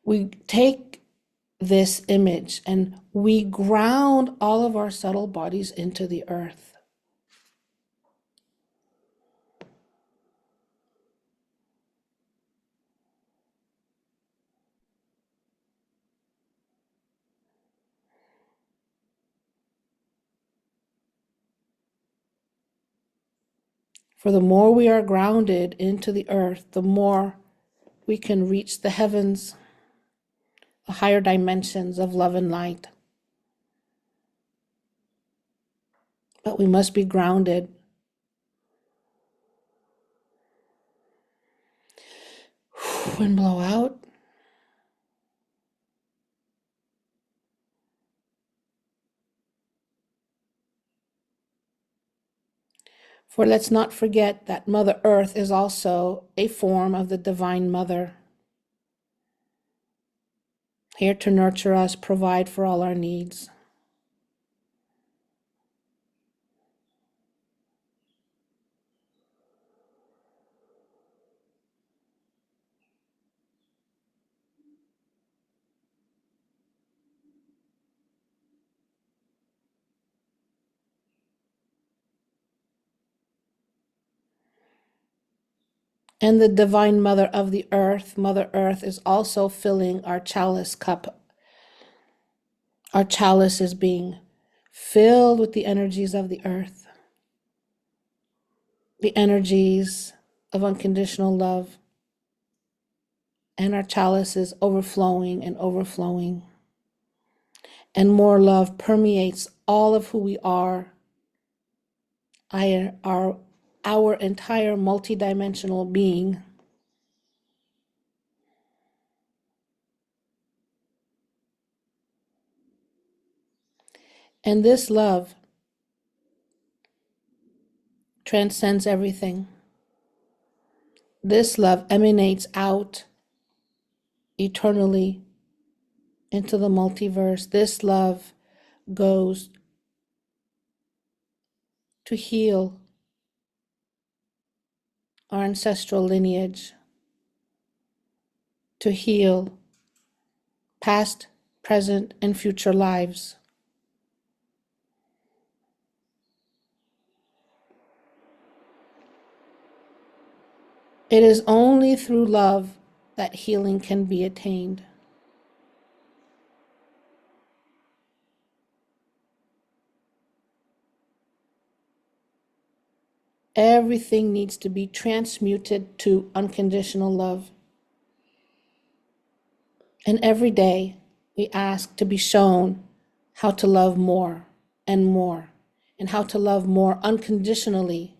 S1: we take this image and we ground all of our subtle bodies into the earth. For the more we are grounded into the earth, the more we can reach the heavens, the higher dimensions of love and light. But we must be grounded. And blow out. For let's not forget that Mother Earth is also a form of the Divine Mother, here to nurture us, provide for all our needs. And the Divine Mother of the Earth, Mother Earth, is also filling our chalice cup. Our chalice is being filled with the energies of the earth, the energies of unconditional love, and our chalice is overflowing and overflowing. And more love permeates all of who we are, our entire multidimensional being. And this love transcends everything. This love emanates out eternally into the multiverse. This love goes to heal our ancestral lineage, to heal past, present, and future lives. It is only through love that healing can be attained. Everything needs to be transmuted to unconditional love. And every day we ask to be shown how to love more and more, and how to love more unconditionally.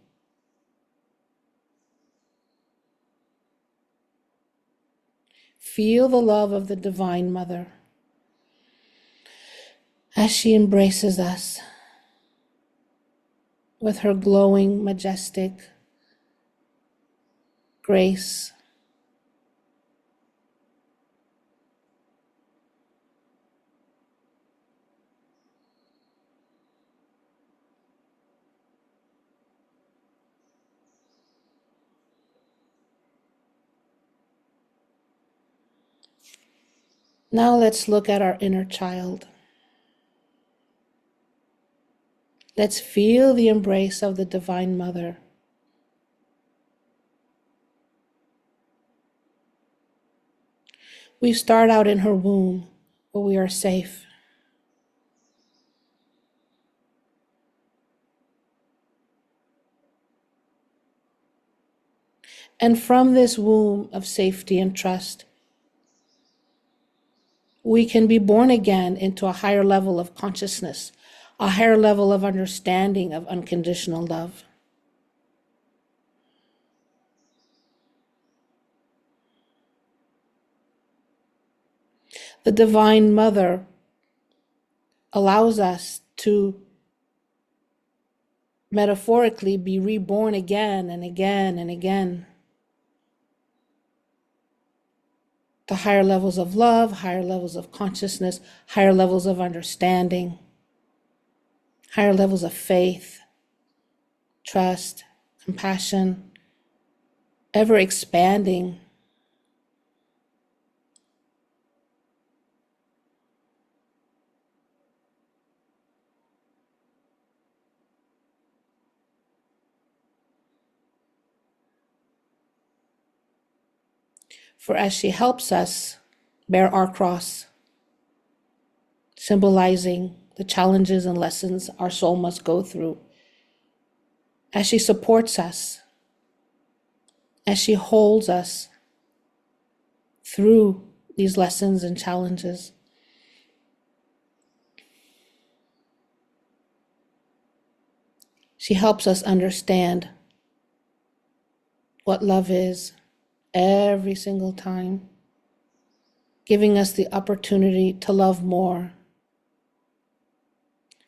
S1: Feel the love of the Divine Mother as she embraces us with her glowing, majestic grace. Now let's look at our inner child. Let's feel the embrace of the Divine Mother. We start out in her womb, where we are safe. And from this womb of safety and trust, we can be born again into a higher level of consciousness, a higher level of understanding of unconditional love. The Divine Mother allows us to metaphorically be reborn again and again and again. To higher levels of love, higher levels of consciousness, higher levels of understanding, higher levels of faith, trust, compassion, ever expanding. For as she helps us bear our cross, symbolizing the challenges and lessons our soul must go through, as she supports us as she holds us through these lessons and challenges. She helps us understand what love is every single time, giving us the opportunity to love more.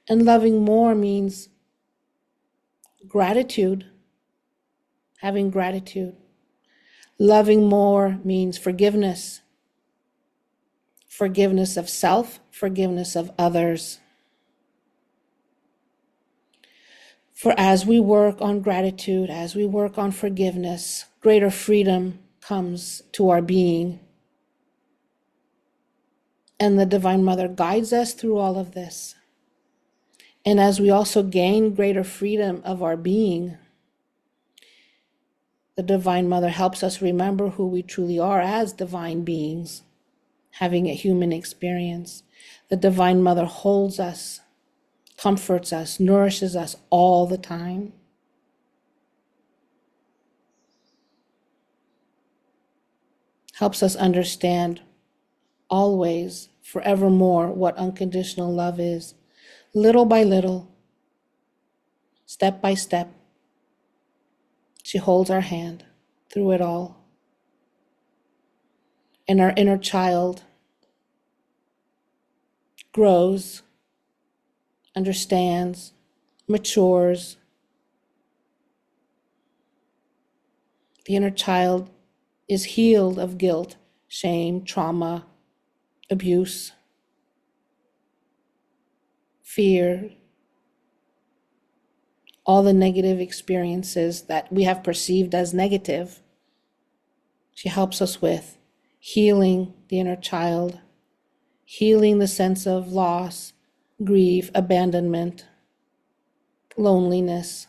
S1: And loving more means gratitude, having gratitude. Loving more means forgiveness, forgiveness of self, forgiveness of others. For as we work on gratitude, as we work on forgiveness, greater freedom comes to our being. And the Divine Mother guides us through all of this. And as we also gain greater freedom of our being, the Divine Mother helps us remember who we truly are as divine beings, having a human experience. The Divine Mother holds us, comforts us, nourishes us all the time. Helps us understand always, forevermore, what unconditional love is. Little by little, step by step, she holds our hand through it all. And our inner child grows, understands, matures. The inner child is healed of guilt, shame, trauma, abuse, fear, all the negative experiences that we have perceived as negative. She helps us with healing the inner child, healing the sense of loss, grief, abandonment, loneliness,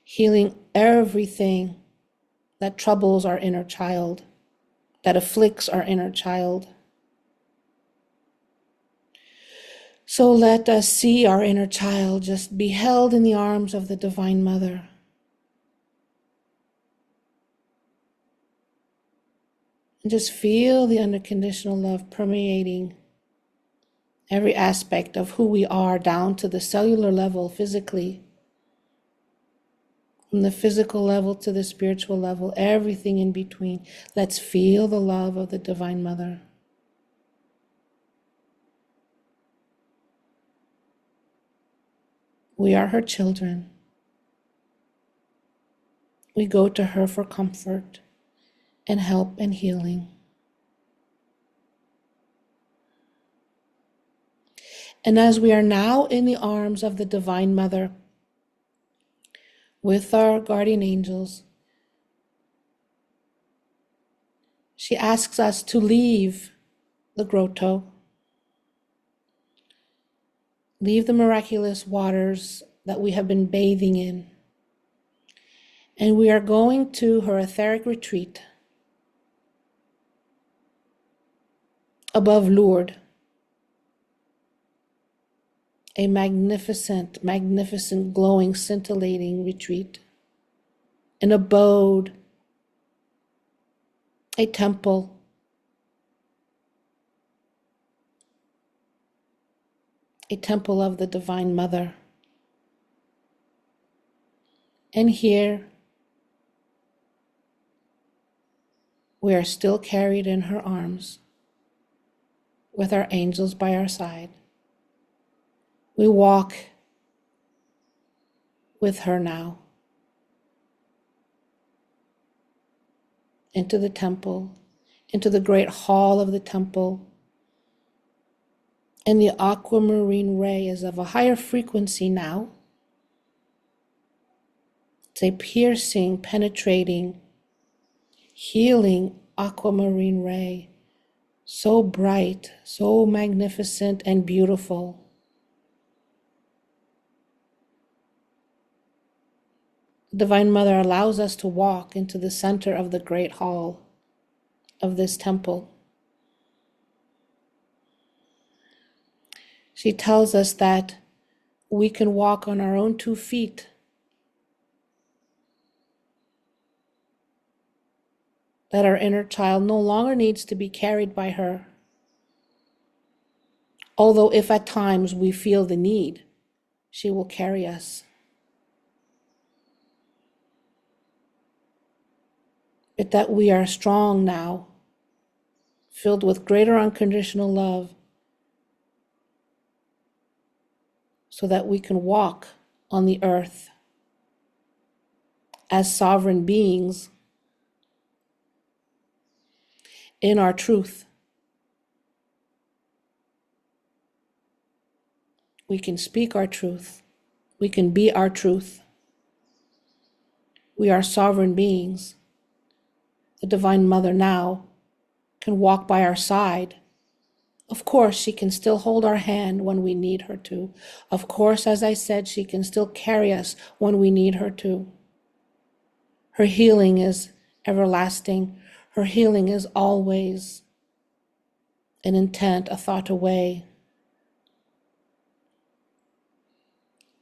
S1: healing everything that troubles our inner child, that afflicts our inner child. So let us see our inner child just be held in the arms of the Divine Mother. And just feel the unconditional love permeating every aspect of who we are, down to the cellular level physically. From the physical level to the spiritual level, everything in between. Let's feel the love of the Divine Mother. We are her children. We go to her for comfort and help and healing. And as we are now in the arms of the Divine Mother, with our guardian angels, she asks us to leave the grotto, leave the miraculous waters that we have been bathing in, and we are going to her etheric retreat above Lourdes, a magnificent, magnificent, glowing, scintillating retreat, an abode, a temple, a temple of the Divine Mother. And here, we are still carried in her arms, with our angels by our side. We walk with her now into the temple, into the great hall of the temple. And the aquamarine ray is of a higher frequency now. It's a piercing, penetrating, healing aquamarine ray, so bright, so magnificent and beautiful. The Divine Mother allows us to walk into the center of the great hall of this temple. She tells us that we can walk on our own 2 feet that our inner child no longer needs to be carried by her. Although if at times we feel the need, she will carry us. But that we are strong now, filled with greater unconditional love, so that we can walk on the earth as sovereign beings in our truth. We can speak our truth. We can be our truth. We are sovereign beings. The Divine Mother now can walk by our side. Of course, she can still hold our hand when we need her to. Of course, as I said, she can still carry us when we need her to. Her healing is everlasting. Her healing is always an intent, a thought away.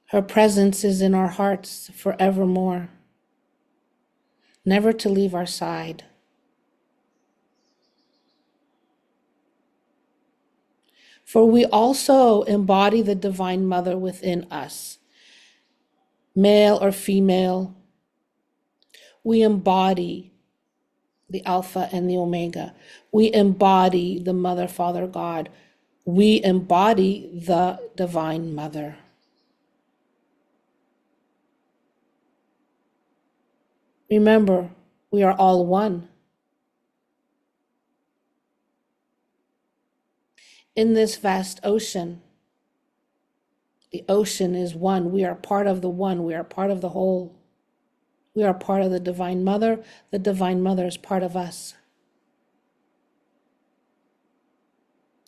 S1: Her presence is in our hearts forevermore, never to leave our side. For we also embody the Divine Mother within us, male or female. We embody the Alpha and the Omega. We embody the Mother, Father, God. We embody the Divine Mother. Remember, we are all one. In this vast ocean, the ocean is one. We are part of the one. We are part of the whole. We are part of the Divine Mother. The Divine Mother is part of us.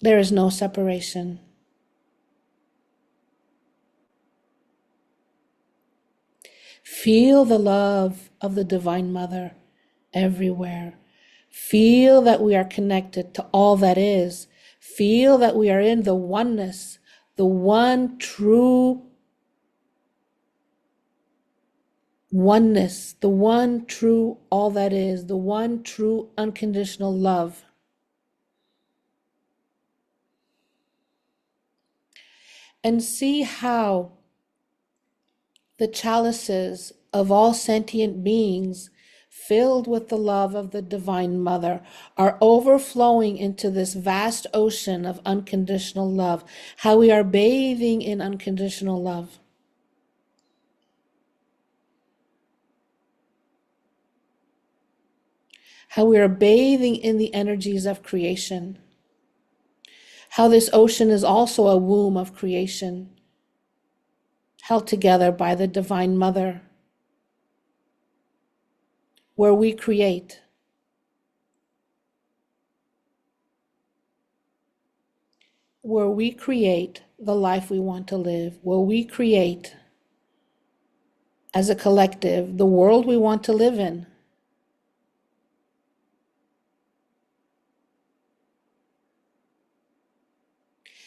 S1: There is no separation. Feel the love of the Divine Mother everywhere. Feel that we are connected to all that is. Feel that we are in the oneness, the one true oneness, the one true all that is, the one true unconditional love. And see how the chalices of all sentient beings, filled with the love of the Divine Mother, are overflowing into this vast ocean of unconditional love, how we are bathing in unconditional love. How we are bathing in the energies of creation. How this ocean is also a womb of creation, held together by the Divine Mother, where we create. Where we create the life we want to live, where we create, as a collective, the world we want to live in.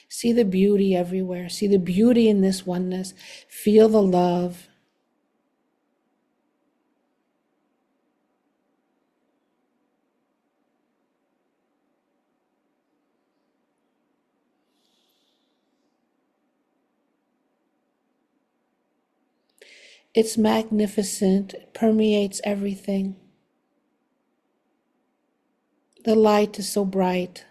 S1: See the beauty everywhere. See the beauty in this oneness. Feel the love. It's magnificent. It permeates everything. The light is so bright.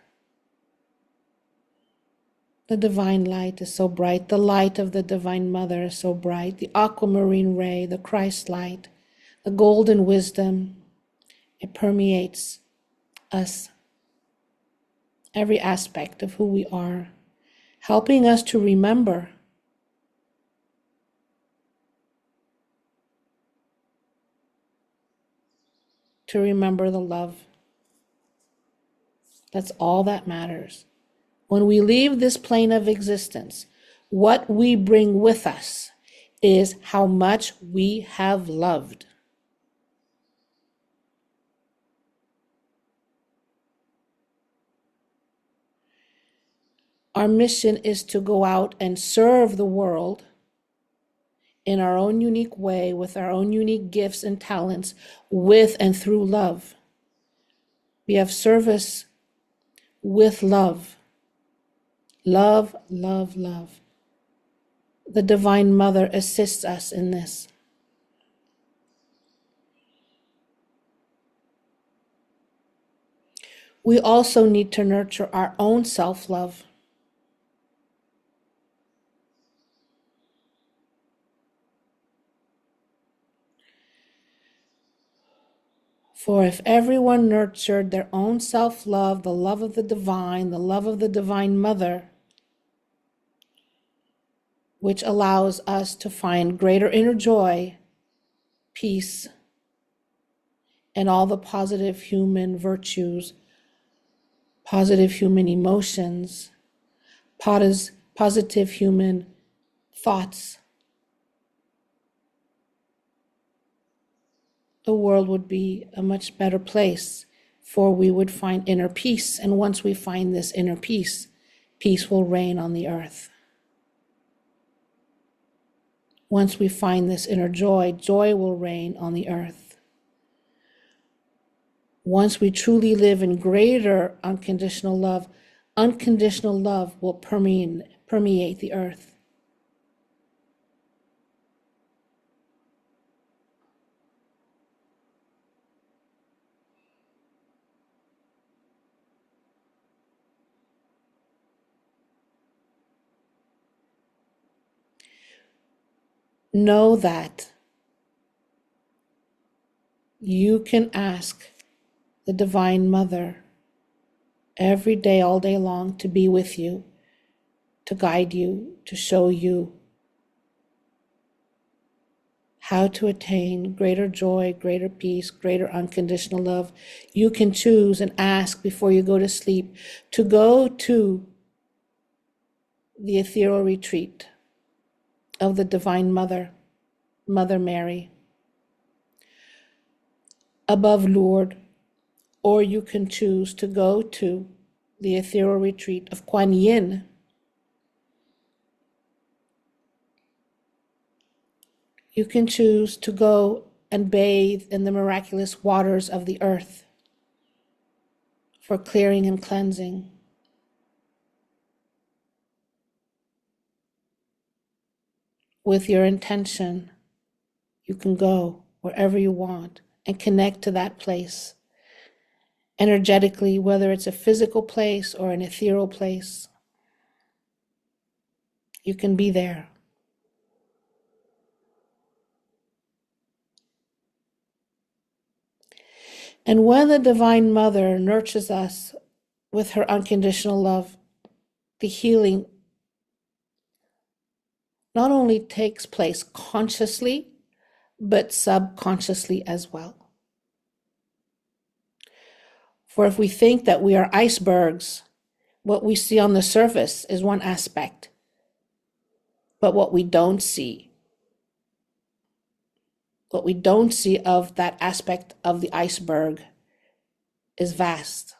S1: The divine light is so bright. The light of the Divine Mother is so bright. The aquamarine ray, the Christ light, the golden wisdom, it permeates us, every aspect of who we are, helping us to remember the love. That's all that matters. When we leave this plane of existence, what we bring with us is how much we have loved. Our mission is to go out and serve the world in our own unique way, with our own unique gifts and talents, with and through love. be of service with love. Love, love, love. The Divine Mother assists us in this. We also need to nurture our own self-love. For if everyone nurtured their own self-love, the love of the divine, the love of the Divine Mother, which allows us to find greater inner joy, peace, and all the positive human virtues, positive human emotions, positive human thoughts, the world would be a much better place, for we would find inner peace. And once we find this inner peace, peace will reign on the earth. Once we find this inner joy, joy will reign on the earth. Once we truly live in greater unconditional love will permeate the earth. Know that you can ask the Divine Mother every day, all day long, to be with you, to guide you, to show you how to attain greater joy, greater peace, greater unconditional love. You can choose and ask before you go to sleep to go to the ethereal retreat of the Divine Mother, Mother Mary, above Lourdes, or you can choose to go to the ethereal retreat of Kuan Yin. You can choose to go and bathe in the miraculous waters of the earth for clearing and cleansing. With your intention, you can go wherever you want and connect to that place energetically, whether it's a physical place or an ethereal place. You can be there. And when the Divine Mother nurtures us with her unconditional love, the healing not only takes place consciously, but subconsciously as well. For if we think that we are icebergs, what we see on the surface is one aspect, but what we don't see of that aspect of the iceberg is vast.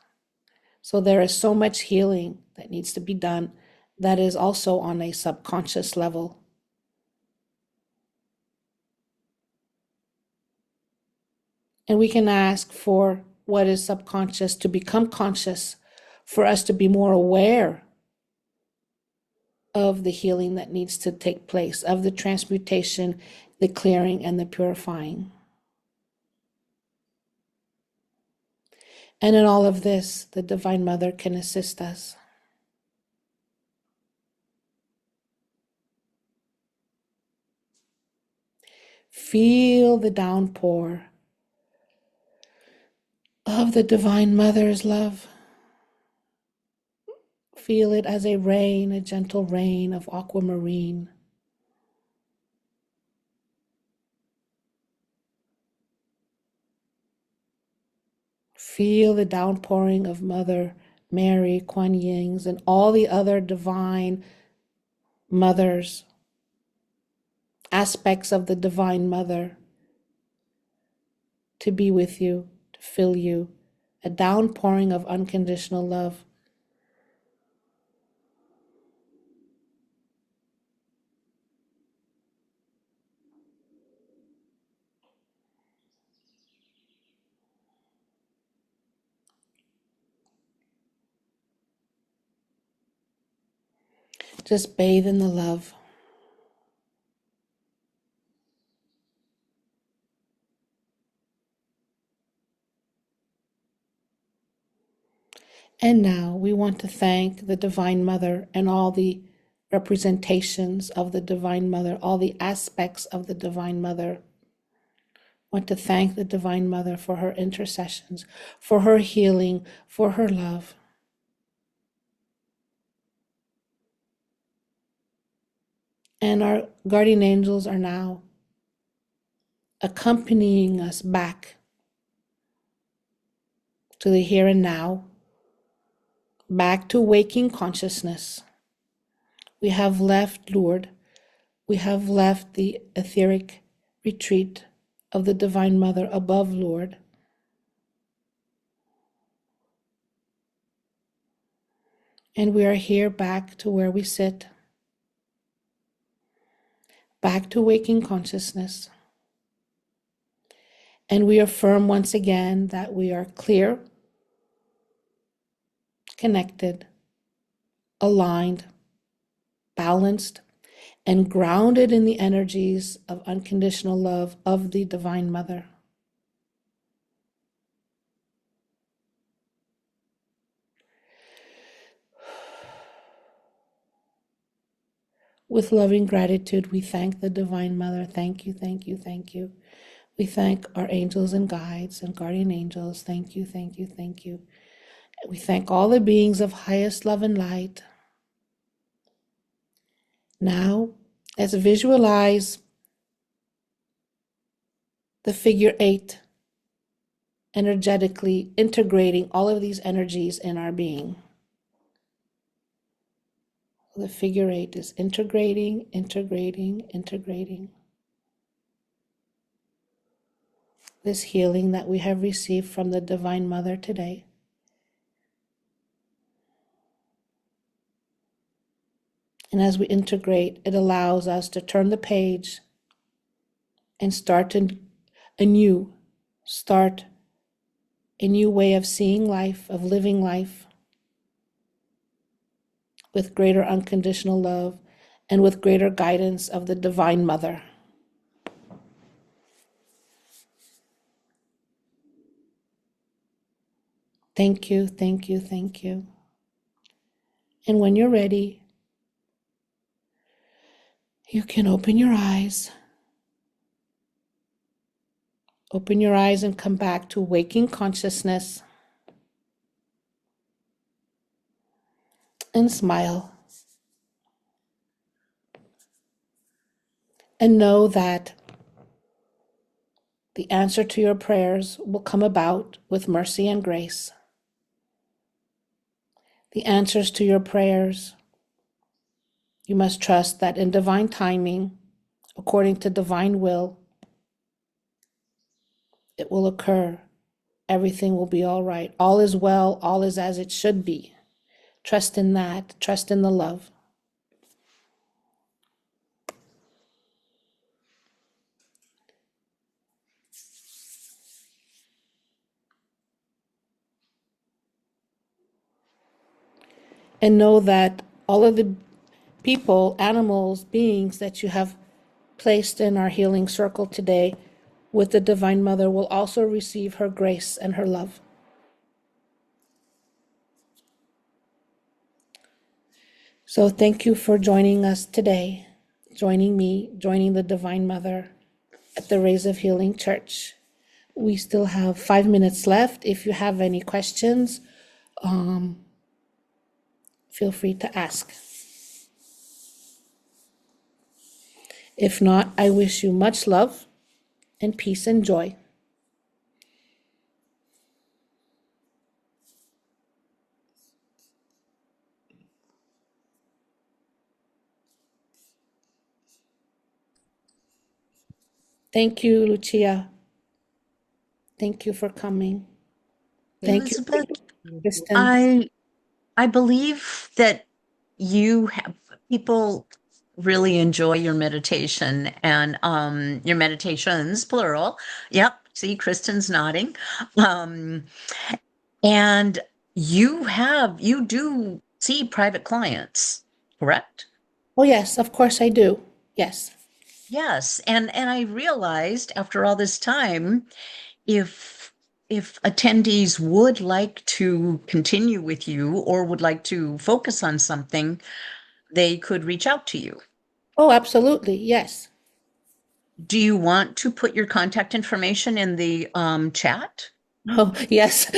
S1: So there is so much healing that needs to be done that is also on a subconscious level. And we can ask for what is subconscious to become conscious, for us to be more aware of the healing that needs to take place, of the transmutation, the clearing, and the purifying. And in all of this, the Divine Mother can assist us. Feel the downpour of the Divine Mother's love. Feel it as a rain, a gentle rain of aquamarine. Feel the downpouring of Mother Mary, Kuan Yin's, and all the other divine mothers, aspects of the Divine Mother, to be with you, to fill you, a downpouring of unconditional love. Just bathe in the love. And now we want to thank the Divine Mother and all the representations of the Divine Mother, all the aspects of the Divine Mother. Want to thank the Divine Mother for her intercessions, for her healing, for her love. And our guardian angels are now accompanying us back to the here and now, back to waking consciousness. We have left Lourdes. We have left the etheric retreat of the Divine Mother above Lourdes. And we are here back to where we sit, back to waking consciousness. And we affirm once again that we are clear, connected, aligned, balanced, and grounded in the energies of unconditional love of the Divine Mother. With loving gratitude, we thank the Divine Mother. Thank you, thank you, thank you. We thank our angels and guides and guardian angels. Thank you, thank you, thank you. We thank all the beings of highest love and light. Now, let's visualize the figure 8 energetically integrating all of these energies in our being. The figure 8 is integrating, integrating, integrating. This healing that we have received from the Divine Mother today. And as we integrate, it allows us to turn the page and start a new way of seeing life, of living life, with greater unconditional love and with greater guidance of the Divine Mother. Thank you, thank you, thank you. And when you're ready, you can open your eyes. Open your eyes and come back to waking consciousness. And smile. And know that the answer to your prayers will come about with mercy and grace. The answers to your prayers, you must trust that in divine timing, according to divine will, it will occur. Everything will be all right. All is well, all is as it should be. Trust in that. Trust in the love. And know that all of the people, animals, beings that you have placed in our healing circle today with the Divine Mother will also receive her grace and her love. So thank you for joining us today, joining me, joining the Divine Mother at the Rays of Healing Church. We still have 5 minutes left. If you have any questions, feel free to ask. If not, I wish you much love and peace and joy. Thank you, Lucia. Thank you for coming. Thank
S2: Elizabeth,
S1: you, Kristen.
S2: I believe that you have people really enjoy your meditation and your meditations, plural. Yep. See, Kristen's nodding. Um, and you do see private clients, correct?
S1: Oh, yes, of course I do. Yes.
S2: Yes, and I realized after all this time, if attendees would like to continue with you or would like to focus on something, they could reach out to you.
S1: Oh, absolutely. Yes.
S2: Do you want to put your contact information in the chat?
S1: Oh, yes.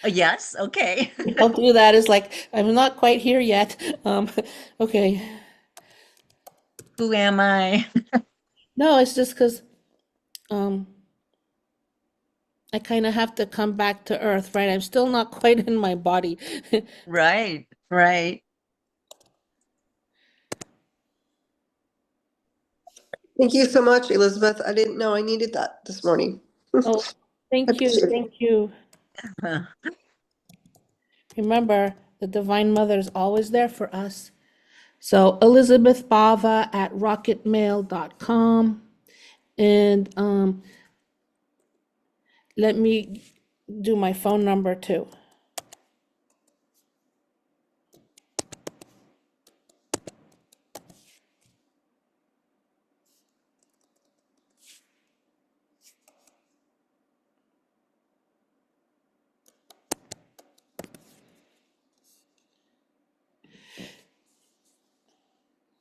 S2: Yes, okay.
S1: I'll do that. It's like, I'm not quite here yet. Okay.
S2: Who am I?
S1: No, it's just because um, I kind of have to come back to earth, right? I'm still not quite in my body.
S2: Right, right.
S3: Thank you so much, Elizabeth. I didn't know I needed that this morning.
S1: Oh,
S3: I
S1: thank you.
S3: appreciate it.
S1: Thank you. Remember, the Divine Mother is always there for us. So Elizabeth Bava at rocketmail.com. And let me do my phone number too.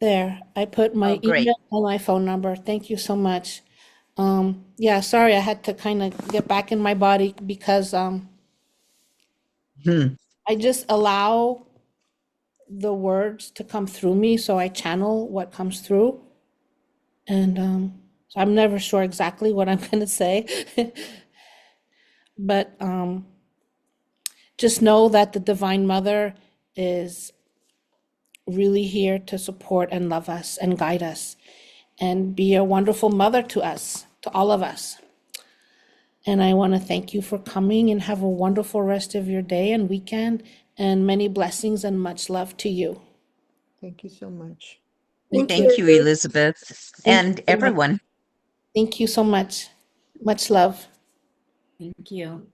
S1: There, I put
S2: Oh,
S1: my
S2: great.
S1: email and my phone number. Thank you so much. Yeah, sorry, I had to kind of get back in my body because
S2: Hmm.
S1: I just allow the words to come through me, so I channel what comes through. And so I'm never sure exactly what I'm going to say. But just know that the Divine Mother is really here to support and love us and guide us and be a wonderful mother to us, to all of us. And I want to thank you for coming and have a wonderful rest of your day and weekend and many blessings and much love to you.
S4: Thank you so much.
S3: Thank
S2: Thank
S3: you.
S2: you, Elizabeth,
S1: Thank you
S2: and
S1: so much.
S2: everyone.
S1: Thank you so much. Much love.
S5: Thank you.